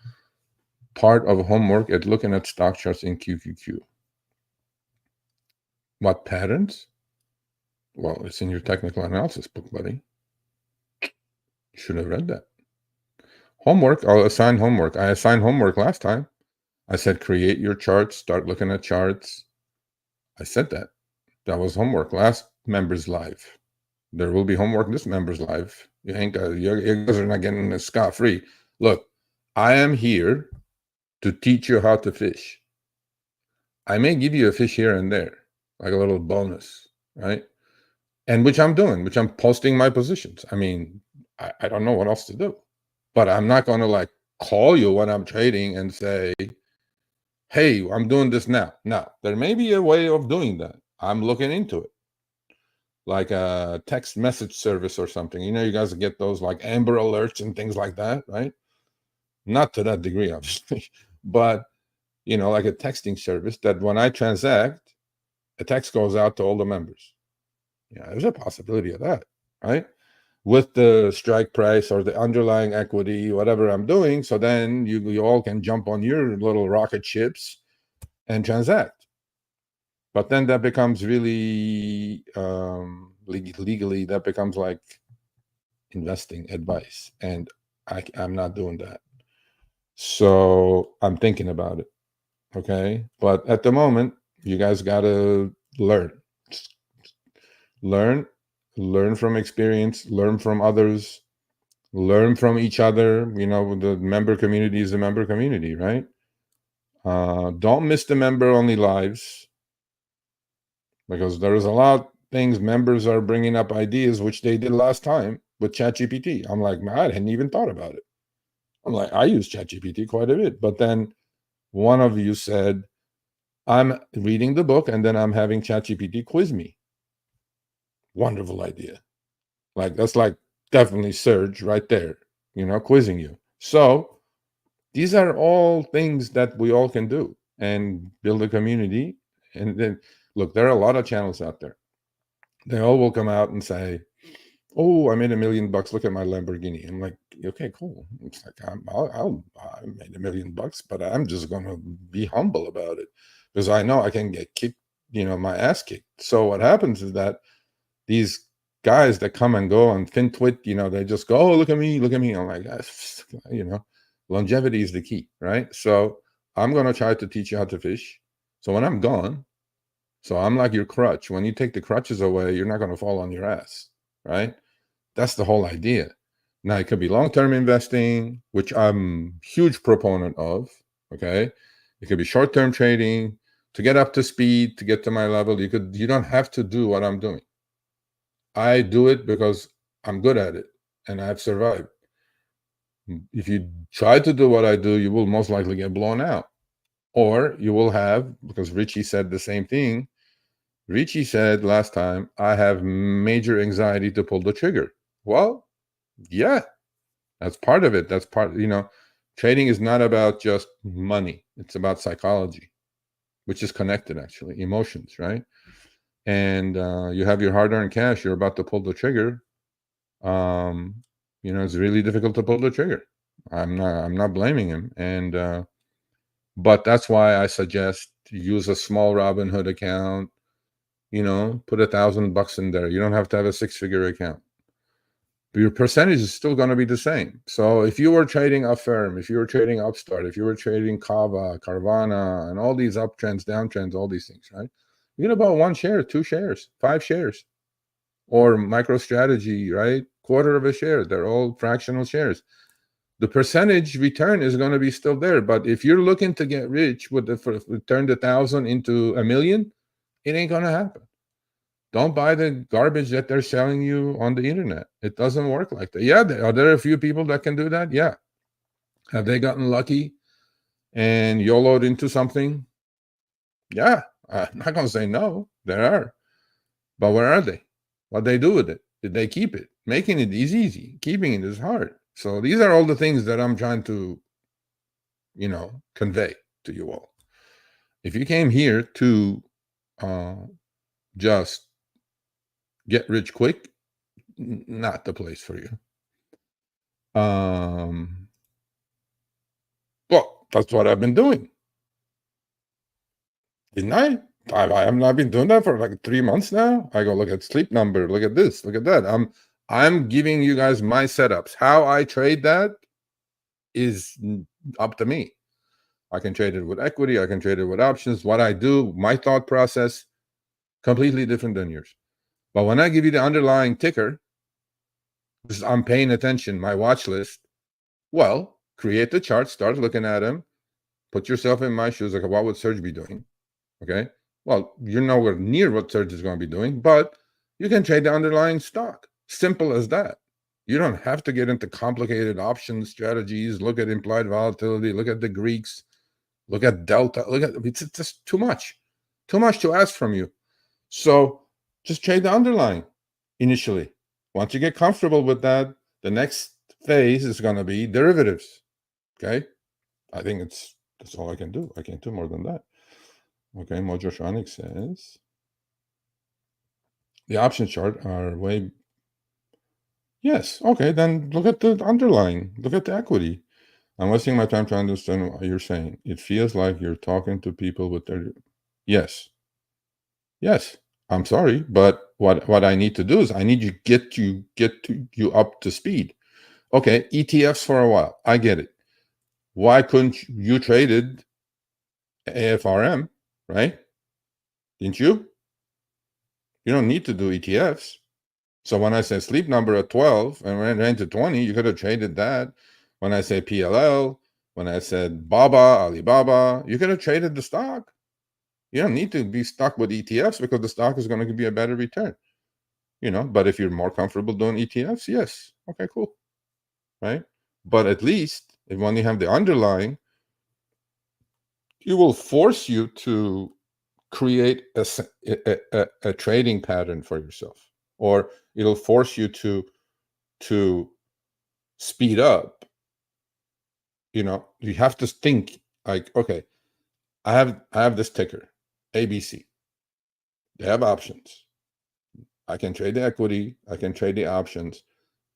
Part of homework at looking at stock charts in QQQ. What patterns? Well, it's in your technical analysis book, buddy. You should have read that. Homework, I'll assign homework. I assigned homework last time. I said, create your charts, start looking at charts. I said that. That was homework last members live. There will be homework this members live. You guys are not getting this scot-free. Look, I am here to teach you how to fish. I may give you a fish here and there, like a little bonus, right? And which I'm doing, which I'm posting my positions. I mean, I don't know what else to do. But I'm not going to like call you when I'm trading and say, hey, I'm doing this now. Now, there may be a way of doing that. I'm looking into it. Like a text message service or something. You guys get those like Amber Alerts and things like that, right? Not to that degree, obviously. But, like a texting service that when I transact, a text goes out to all the members. Yeah, there's a possibility of that, right? With the strike price or the underlying equity, whatever I'm doing. So then you all can jump on your little rocket ships and transact. But then that becomes really legally, that becomes like investing advice. And I'm not doing that. So I'm thinking about it. Okay. But at the moment, you guys got to learn from experience, learn from others, learn from each other. The member community is a member community, right? Don't miss the member only lives, because there's a lot of things members are bringing up ideas which they did last time with ChatGPT. I'm like, man, I hadn't even thought about it. I'm like, I use ChatGPT quite a bit, but then One of you said, I'm reading the book and then I'm having ChatGPT quiz me. Wonderful idea. Like, that's like definitely Serge right there, quizzing you. So these are all things that we all can do and build a community. And then, look, there are a lot of channels out there. They all will come out and say, oh, I made $1 million. Look at my Lamborghini. I'm like, okay, cool. It's like, I made $1 million, but I'm just going to be humble about it because I know I can get kicked, my ass kicked. So what happens is that these guys that come and go on FinTwit, they just go, oh, look at me. I'm like, longevity is the key, right? So I'm going to try to teach you how to fish. So when I'm gone, so I'm like your crutch. When you take the crutches away, you're not going to fall on your ass, right? That's the whole idea. Now, it could be long-term investing, which I'm huge proponent of, okay? It could be short-term trading. To get up to speed, to get to my level, you don't have to do what I'm doing. I do it because I'm good at it, and I've survived. If you try to do what I do, you will most likely get blown out. Or you will have, because Richie said the same thing, Richie said last time, I have major anxiety to pull the trigger. Well, yeah, that's part of it. That's part, trading is not about just money. It's about psychology, which is connected, actually, emotions, right? And you have your hard-earned cash, you're about to pull the trigger. It's really difficult to pull the trigger. I'm not blaming him. And but that's why I suggest use a small Robinhood account, put $1,000 in there. You don't have to have a 6-figure account. But your percentage is still going to be the same. So if you were trading Affirm, if you were trading Upstart, if you were trading Kava, Carvana, and all these uptrends, downtrends, all these things, right? You get about 1 share, 2 shares, 5 shares. Or MicroStrategy, right? Quarter of a share. They're all fractional shares. The percentage return is going to be still there. But if you're looking to get rich with turn the 1,000 into $1 million, it ain't going to happen. Don't buy the garbage that they're selling you on the internet. It doesn't work like that. Yeah, are there a few people that can do that? Yeah. Have they gotten lucky and YOLO'd into something? Yeah. I'm not going to say no. There are. But where are they? What they do with it? Did they keep it? Making it is easy. Keeping it is hard. So these are all the things that I'm trying to, convey to you all. If you came here to just get rich quick, not the place for you. Well, that's what I've been doing. Didn't I? I have not been doing that for like 3 months now. I go look at Sleep Number, look at this, look at that. I'm giving you guys my setups. How I trade that is up to me. I can trade it with equity. I can trade it with options. What I do, my thought process, completely different than yours. But when I give you the underlying ticker, because I'm paying attention, my watch list, well, create the chart, start looking at them, put yourself in my shoes. Like, what would Serge be doing? Okay. Well, you're nowhere near what Serge is going to be doing, but you can trade the underlying stock. Simple as that. You don't have to get into complicated option strategies. Look at implied volatility. Look at the Greeks. Look at Delta. It's just too much to ask from you. So just trade the underlying initially. Once you get comfortable with that, the next phase is going to be derivatives. Okay. I think that's all I can do. I can't do more than that. Okay. Mojo Shonik says the option chart are way. Yes. Okay. Then look at the underlying. Look at the equity. I'm wasting my time to understand what you're saying. It feels like you're talking to people with their. Yes. Yes. I'm sorry, but what I need to do is I need you get you up to speed. Okay, ETFs for a while. I get it. Why couldn't you traded AFRM, right? Didn't you? You don't need to do ETFs. So when I say Sleep Number at 12 and ran to 20, you could have traded that. When I say PLL, when I said Alibaba, you could have traded the stock. You don't need to be stuck with ETFs because the stock is going to give you a better return. But if you're more comfortable doing ETFs, yes. Okay, cool. Right? But at least when you have the underlying, It will force you to create a trading pattern for yourself, or it'll force you to speed up. You have to think like, okay, I have this ticker, ABC. They have options. I can trade the equity, I can trade the options.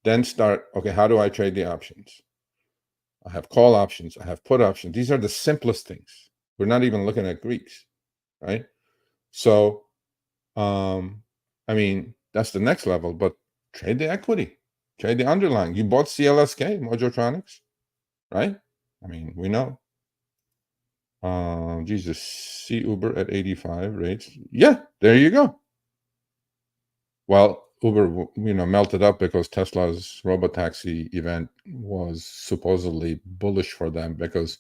Then start, okay, how do I trade the options? I have call options, I have put options. These are the simplest things. We're not even looking at Greeks, right? So, I mean, that's the next level, but trade the equity, trade the underlying. You bought CLSK, Mojotronics, right? I mean, we know. Jesus, see Uber at 85 rates. Yeah, there you go. Well, Uber, melted up because Tesla's robotaxi event was supposedly bullish for them because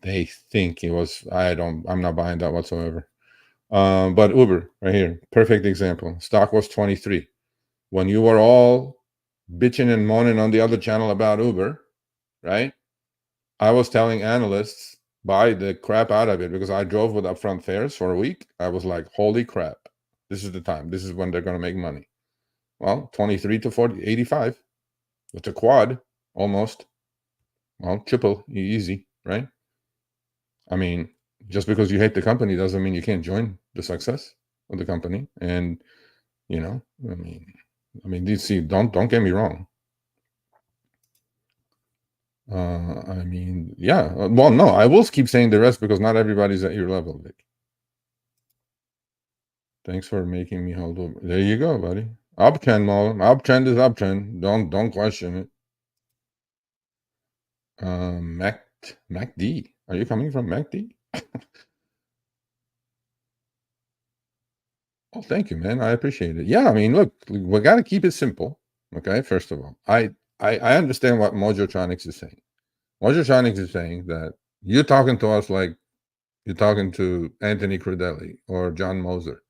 they think it was. I'm not buying that whatsoever. But Uber, right here, perfect example. Stock was 23. When you were all bitching and moaning on the other channel about Uber, right? I was telling analysts, buy the crap out of it, because I drove with upfront fares for a week. I was like, holy crap, this is the time. This is when they're going to make money. Well, 23 to 40, 85. It's a quad, almost. Well, triple, easy, right? I mean, just because you hate the company doesn't mean you can't join the success of the company. And, I mean, don't get me wrong. I mean, yeah. Well, no, I will keep saying the rest because not everybody's at your level, Vic. Thanks for making me hold over. There you go, buddy. Uptrend, Mo. Uptrend is uptrend. Don't question it. MacD. Are you coming from MacD? Oh, thank you, man. I appreciate it. Yeah, I mean, look, we got to keep it simple. Okay, first of all, I understand what Mojotronics is saying. Mojotronics is saying that you're talking to us like you're talking to Anthony Crudele or John Moser.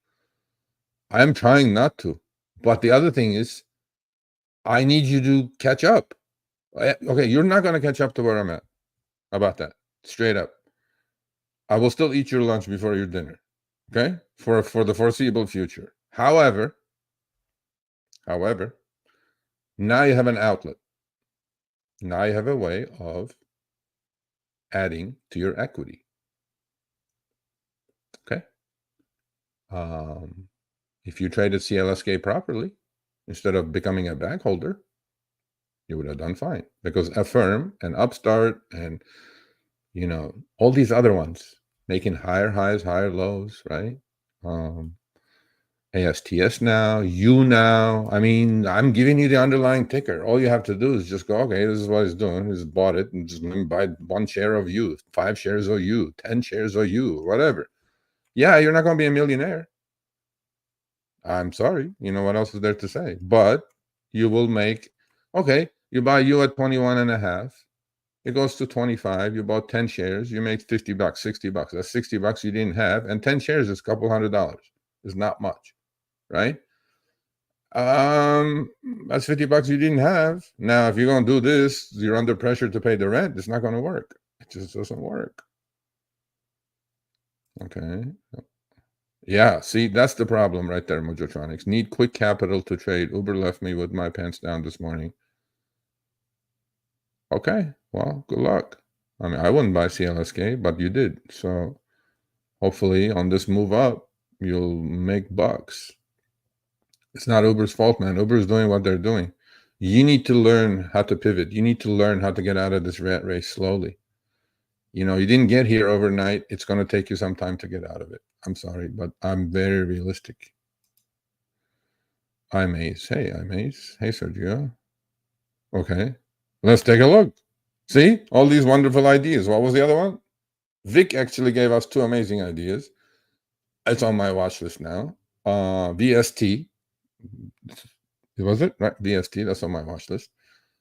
I'm trying not to. But the other thing is, I need you to catch up. Okay, you're not going to catch up to where I'm at. How about that? Straight up. I will still eat your lunch before your dinner. Okay? For the foreseeable future. However, now you have an outlet. Now you have a way of adding to your equity. Okay? If you traded CLSK properly, instead of becoming a bag holder, you would have done fine. Because Affirm and Upstart and, all these other ones making higher highs, higher lows, right? ASTS now, I mean, I'm giving you the underlying ticker. All you have to do is just go, okay, this is what it's doing. He's bought it and just buy 1 share of you, 5 shares of you, 10 shares of you, whatever. Yeah, you're not going to be a millionaire. I'm sorry. You know what else is there to say? But you will make, okay, you buy you at 21 and a half. It goes to 25. You bought 10 shares. You make $50, $60. That's $60 you didn't have. And 10 shares is a couple $100. It's not much, right? That's $50 you didn't have. Now, if you're going to do this, you're under pressure to pay the rent. It's not going to work. It just doesn't work. Okay. Yeah, see, that's the problem right there, Mojotronics. Need quick capital to trade. Uber left me with my pants down this morning. Okay, well, good luck. I mean, I wouldn't buy CLSK, but you did. So hopefully on this move up, you'll make bucks. It's not Uber's fault, man. Uber's doing what they're doing. You need to learn how to pivot. You need to learn how to get out of this rat race slowly. You didn't get here overnight. It's going to take you some time to get out of it. I'm sorry, but I'm very realistic. I'm Ace. Hey, I'm Ace. Hey, Sergio. Okay, let's take a look. See, all these wonderful ideas. What was the other one? Vic actually gave us 2 amazing ideas. It's on my watch list now. VST. Was it? Right, VST. That's on my watch list.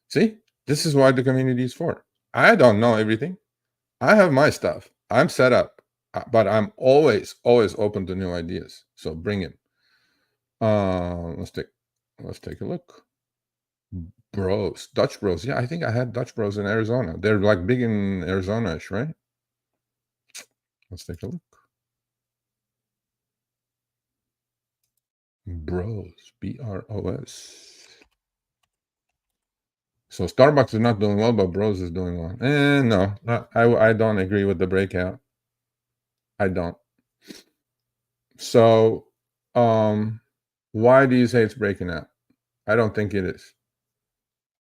See, this is what the community is for. I don't know everything. I have my stuff. I'm set up, but I'm always open to new ideas. So bring it. Let's take a look. Bros, Dutch Bros. Yeah, I think I had Dutch Bros in Arizona. They're like big in Arizona-ish, right? Let's take a look. Bros, BROS. So Starbucks is not doing well, but Bros is doing well. No, I don't agree with the breakout. I don't. So, why do you say it's breaking out? I don't think it is.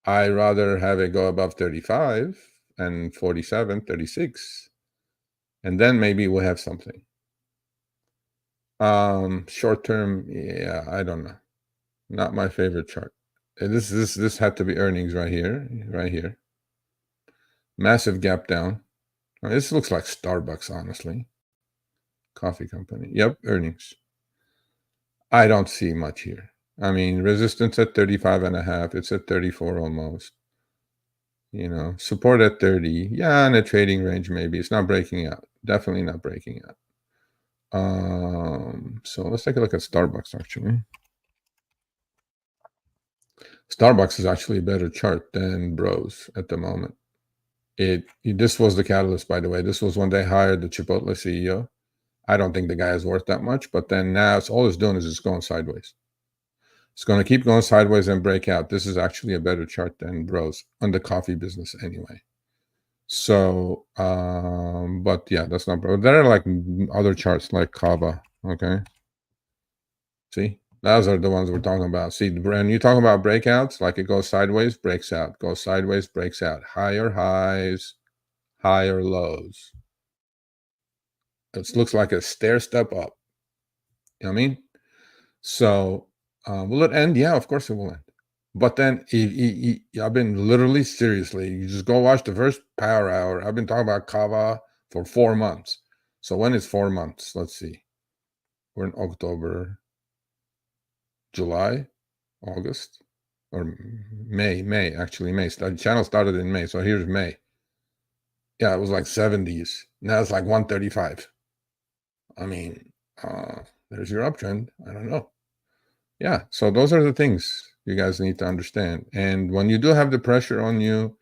I'd rather have it go above 35 and 47, 36, and then maybe we'll have something. Short term, yeah, I don't know. Not my favorite chart. This had to be earnings right here, right here. Massive gap down. This looks like Starbucks, honestly. Coffee company. Yep, earnings. I don't see much here. I mean, resistance at 35 and a half. It's at 34 almost. You know, support at 30. Yeah, in a trading range, maybe. It's not breaking out. Definitely not breaking out. So let's take a look at Starbucks, actually. Starbucks is actually a better chart than Bros at the moment. This was the catalyst, by the way. This was when they hired the Chipotle CEO. I don't think the guy is worth that much, but then now all it's doing is it's going sideways. It's going to keep going sideways and break out. This is actually a better chart than Bros on the coffee business anyway. So, but yeah, that's not Bros. There are like other charts like Kava. Okay. See, those are the ones we're talking about. See, when you talk about breakouts, like it goes sideways, breaks out, goes sideways, breaks out, higher highs, higher lows. It looks like a stair step up. You know what I mean? So, will it end? Yeah, of course it will end. But then I've been literally seriously, you just go watch the first power hour. I've been talking about Kava for 4 months. So when is 4 months? Let's see. We're in October, July, August, or May, actually May. The channel started in May. So here's May. Yeah, it was like 70s. Now it's like 135. I mean, there's your uptrend. I don't know. Yeah, so those are the things you guys need to understand. And when you do have the pressure on you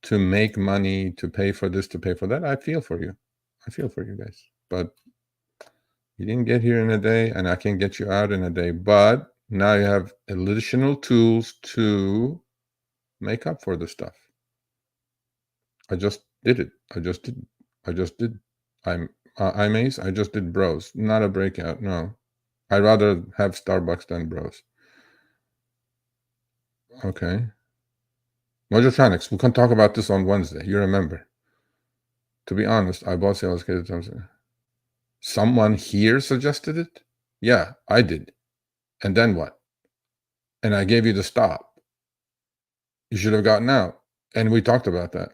to make money, to pay for this, to pay for that, I feel for you. I feel for you guys. But you didn't get here in a day, and I can get you out in a day. But now you have additional tools to make up for the stuff. I just did it. I just did. I'm IMAs. I just did Bros. Not a breakout. No. I'd rather have Starbucks than Bros. Okay. Mojotronics. We can talk about this on Wednesday. You remember. To be honest, I bought sales kit. Someone here suggested it? Yeah, I did. And then what? And I gave you the stop. You should have gotten out. And we talked about that.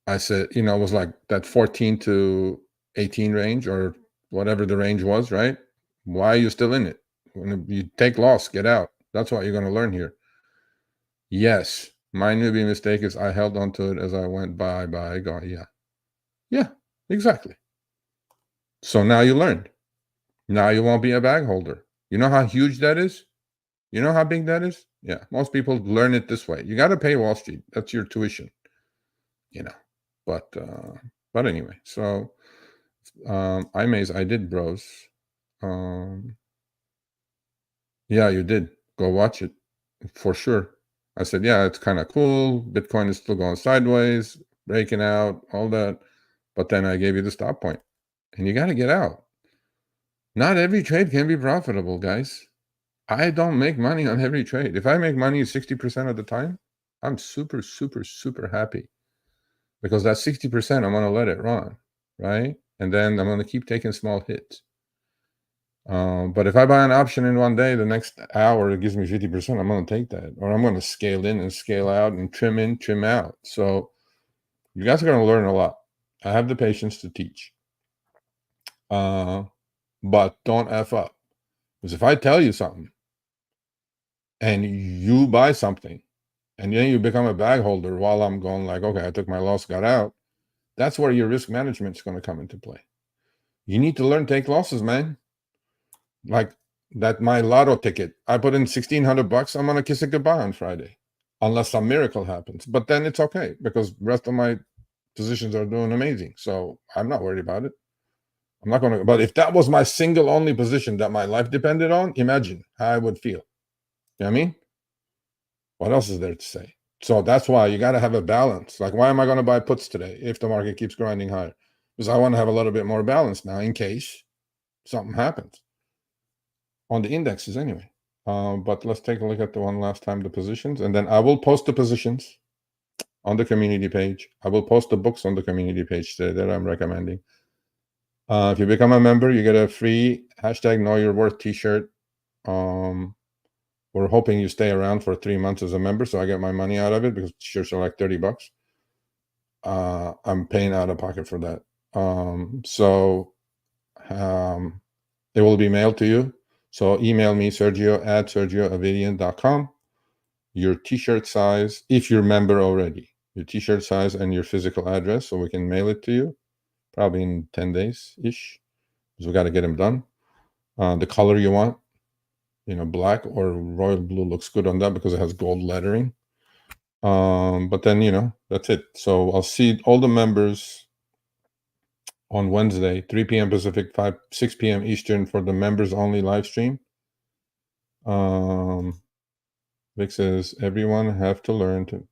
I said, it was like that 14 to 18 range or whatever the range was, right? Why are you still in it? When you take loss, get out. That's what you're going to learn here. Yes, my newbie mistake is I held on to it as I went by, yeah. Yeah, exactly. So now you learned. Now you won't be a bag holder. You know how huge that is? You know how big that is? Yeah, most people learn it this way. You got to pay Wall Street. That's your tuition. But anyway, so I did Bros. Yeah, you did. Go watch it for sure. I said, yeah, it's kind of cool. Bitcoin is still going sideways, breaking out, all that. But then I gave you the stop point, and you got to get out. Not every trade can be profitable, guys. I don't make money on every trade. If I make money 60% of the time, I'm super, super, super happy. Because that 60%, I'm going to let it run, right? And then I'm going to keep taking small hits. But if I buy an option in one day, the next hour it gives me 50%, I'm going to take that. Or I'm going to scale in and scale out and trim in, trim out. So you guys are going to learn a lot. I have the patience to teach. But don't F up. Because if I tell you something and you buy something and then you become a bag holder while I'm going like, okay, I took my loss, got out, that's where your risk management is going to come into play. You need to learn to take losses, man. Like that, my lotto ticket, I put in $1,600. I'm going to kiss it goodbye on Friday, unless some miracle happens. But then it's okay because the rest of my positions are doing amazing. So I'm not worried about it. I'm not going to, but if that was my single only position that my life depended on, imagine how I would feel. You know what I mean? What else is there to say? So that's why you got to have a balance. Like, why am I going to buy puts today if the market keeps grinding higher? Because I want to have a little bit more balance now in case something happens on the indexes anyway. But let's take a look at the one last time, the positions, and then I will post the positions on the community page. I will post the books on the community page today that I'm recommending. If you become a member, you get a free hashtag Know Your Worth t-shirt. We're hoping you stay around for 3 months as a member, so I get my money out of it because t-shirts are like $30. I'm paying out of pocket for that. It will be mailed to you. So email me, sergio@sergioavedian.com, your t-shirt size, if you're a member already, your t-shirt size and your physical address, so we can mail it to you, probably in 10 days-ish, because we got to get them done. The color you want, black or royal blue looks good on that because it has gold lettering. But then, that's it. So I'll see all the members on Wednesday, 3 p.m. Pacific, 6 p.m. Eastern for the members only live stream. Vic says everyone have to learn to.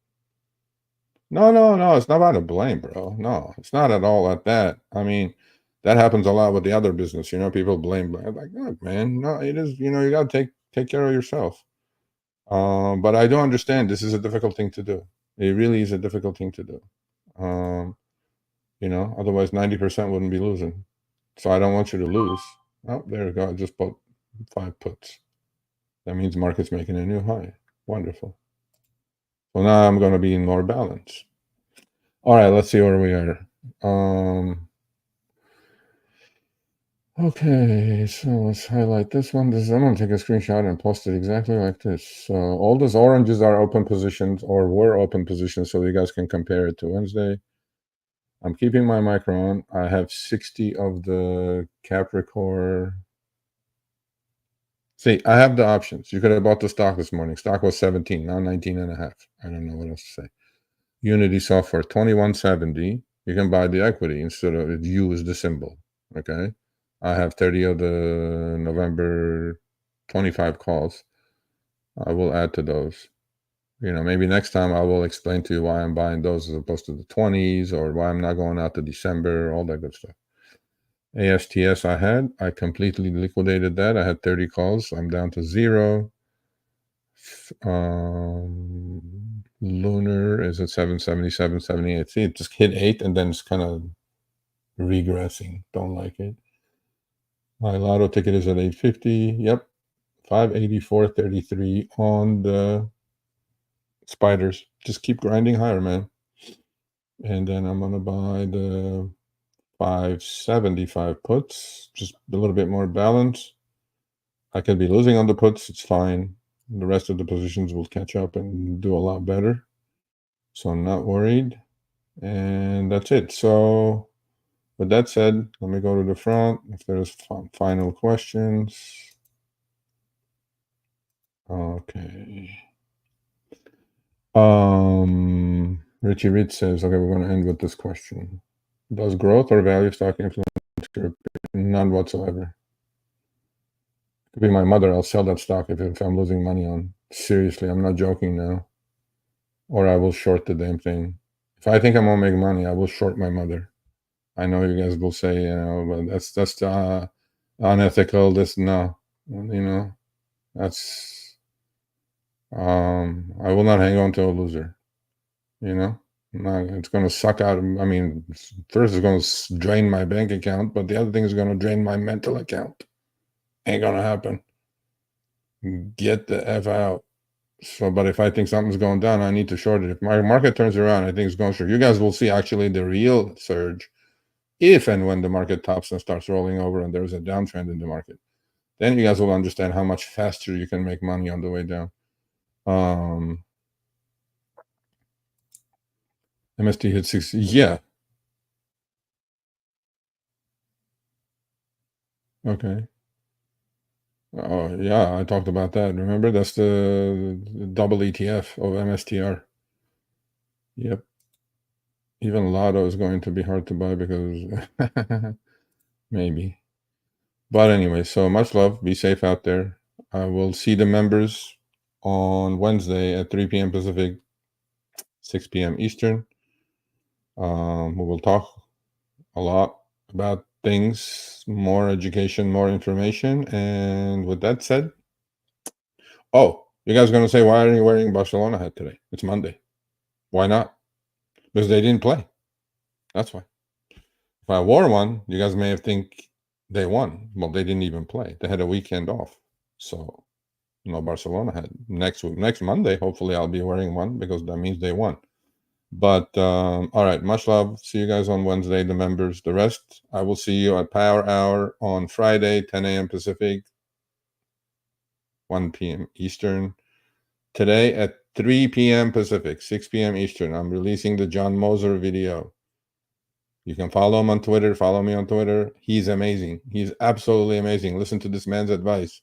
No, it's not about a blame, bro. No, it's not at all at that. I mean, that happens a lot with the other business. People blame. Like, look, man, no, it is. You got to take care of yourself. But I do understand this is a difficult thing to do. It really is a difficult thing to do. Otherwise 90% wouldn't be losing. So I don't want you to lose. Oh, there you go. I just bought 5 puts. That means market's making a new high. Wonderful. So now I'm going to be in more balance. All right, let's see where we are. Okay, so let's highlight this one. I'm going to take a screenshot and post it exactly like this. So all those oranges are open positions or were open positions, so you guys can compare it to Wednesday. I'm keeping my micro on. I have 60 of the Capricorn. See, I have the options. You could have bought the stock this morning. Stock was 17, now 19 and a half. I don't know what else to say. Unity Software, 2170. You can buy the equity instead of U is the symbol. Okay. I have 30 of the November 25 calls. I will add to those. Maybe next time I will explain to you why I'm buying those as opposed to the 20s or why I'm not going out to December, all that good stuff. ASTS I completely liquidated that. I had 30 calls. I'm down to 0. Lunar is at 777, 78. See, it just hit 8 and then it's kind of regressing. Don't like it. My lotto ticket is at 850. Yep. 584.33 on the spiders. Just keep grinding higher, man. And then I'm going to buy the 575 puts. Just a little bit more balance. I could be losing on the puts. It's fine. The rest of the positions will catch up and do a lot better. So I'm not worried. And that's it. So with that said, let me go to the front. If there's final questions. Okay. Richie Rich says, okay, we're going to end with this question. Does growth or value stock influence your opinion? None whatsoever. Could be my mother. I'll sell that stock if I'm losing money on. Seriously, I'm not joking now. Or I will short the damn thing. If I think I'm going to make money, I will short my mother. I know you guys will say, but that's unethical. That's I will not hang on to a loser. It's going to suck out. I mean, first it's going to drain my bank account, but the other thing is going to drain my mental account. Ain't going to happen. Get the F out. So, but if I think something's going down, I need to short it. If my market turns around, I think it's going short. You guys will see actually the real surge if and when the market tops and starts rolling over and there's a downtrend in the market. Then you guys will understand how much faster you can make money on the way down. MST hit 60. Yeah. Okay. Oh, yeah, I talked about that. Remember, that's the double ETF of MSTR. Yep. Even Lotto is going to be hard to buy because maybe. But anyway, so much love. Be safe out there. I will see the members on Wednesday at 3 p.m. Pacific, 6 p.m. Eastern. We will talk a lot about things, more education, more information. And with that said, oh, you guys are going to say, why are you wearing Barcelona hat today? It's Monday. Why not? Because they didn't play. That's why. If I wore one, you guys may have think they won. Well, they didn't even play. They had a weekend off. So no Barcelona hat. Next Monday, hopefully I'll be wearing one because that means they won. But all right, much love. See you guys on Wednesday, the members. The rest, I will see you at Power Hour on Friday, 10 a.m. Pacific, 1 p.m. Eastern. Today at 3 p.m. Pacific, 6 p.m. Eastern, I'm releasing the John Moser video. You can follow him on Twitter. Follow me on Twitter. He's amazing. He's absolutely amazing. Listen to this man's advice.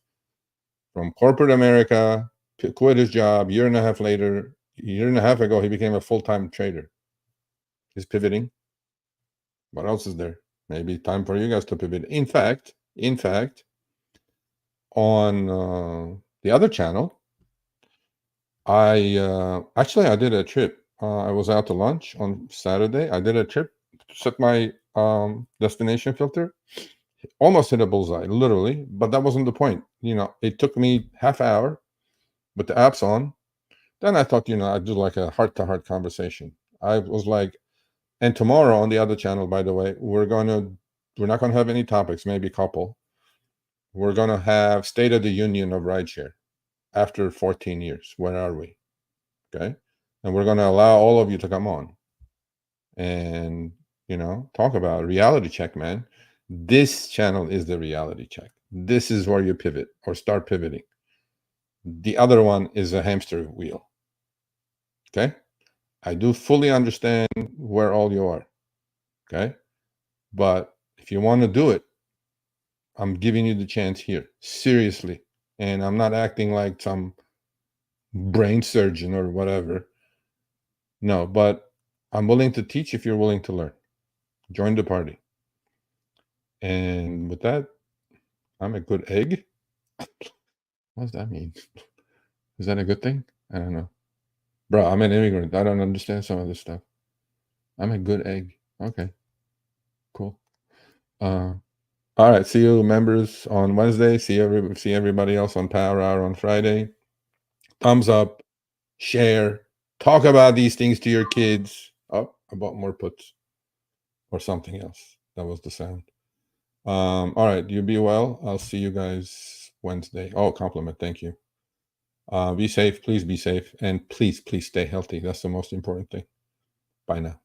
From corporate America, quit his job. Year and a half ago, he became a full-time trader. He's pivoting. What else is there? Maybe time for you guys to pivot. In fact, on the other channel, I did a trip. I was out to lunch on Saturday. I did a trip, set my destination filter, almost hit a bullseye, literally, but that wasn't the point. It took me half hour with the apps on. Then I thought, I'd do like a heart-to-heart conversation. I was like, and tomorrow on the other channel, by the way, we're not gonna have any topics, maybe a couple. We're gonna have State of the Union of rideshare after 14 years. Where are we? Okay. And we're gonna allow all of you to come on and talk about reality check, man. This channel is the reality check. This is where you pivot or start pivoting. The other one is a hamster wheel. Okay. I do fully understand where all you are. Okay. But if you want to do it, I'm giving you the chance here. Seriously. And I'm not acting like some brain surgeon or whatever. No, but I'm willing to teach if you're willing to learn. Join the party. And with that, I'm a good egg. What does that mean? Is that a good thing? I don't know. Bro, I'm an immigrant. I don't understand some of this stuff. I'm a good egg. Okay. Cool. All right. See you members on Wednesday. See everybody else on Power Hour on Friday. Thumbs up, share, talk about these things to your kids. Oh, I bought more puts or something else. That was the sound. All right. You be well. I'll see you guys Wednesday. Oh, compliment. Thank you. Be safe. Please be safe. And please stay healthy. That's the most important thing. Bye now.